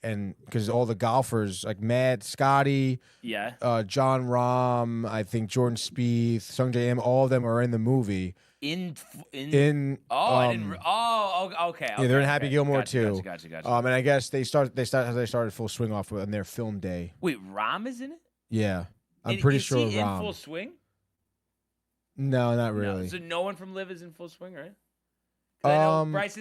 And because all the golfers like Matt, Scotty, John Rahm, I think Jordan Spieth, Sung J M, all of them are in the movie. Okay. Yeah, they're in Happy Gilmore too. Gotcha. And I guess they started full swing off on their film day. Wait, Rahm is in it? Yeah, I'm pretty sure Is he Rahm. in full swing? No, not really. No. So no one from Live is in full swing, right? I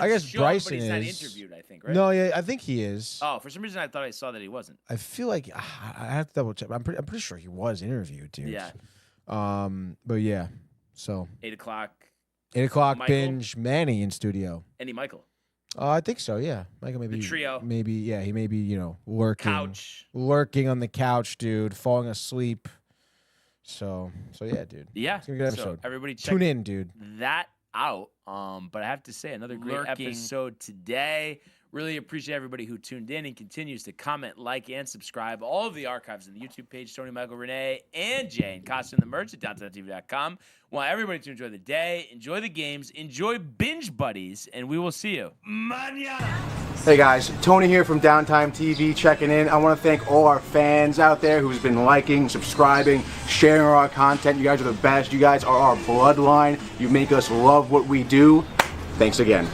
guess Bryson but he's not is. Interviewed, I think, right? No, yeah, I think he is. Oh, for some reason I thought I saw that he wasn't. I feel like I have to double check. I'm pretty sure he was interviewed, dude. Yeah. But yeah, so 8 o'clock. 8 o'clock Michael? binge. Manny in studio. Any Michael. I think so. Yeah, Michael maybe The trio. Maybe yeah, he may be lurking on the couch, dude, falling asleep. So yeah, dude. Yeah. It's gonna be a good episode. So everybody Tune in, dude. That out. But I have to say, another great episode today. Really appreciate everybody who tuned in and continues to comment, like, and subscribe. All of the archives on the YouTube page, Tony, Michael, Renee, and Jay, and costume the merch at DowntimeTV.com. Want everybody to enjoy the day, enjoy the games, enjoy Binge Buddies, and we will see you mañana. Hey guys, Tony here from Downtime TV checking in. I want to thank all our fans out there who's been liking, subscribing, sharing our content. You guys are the best. You guys are our bloodline. You make us love what we do. Thanks again.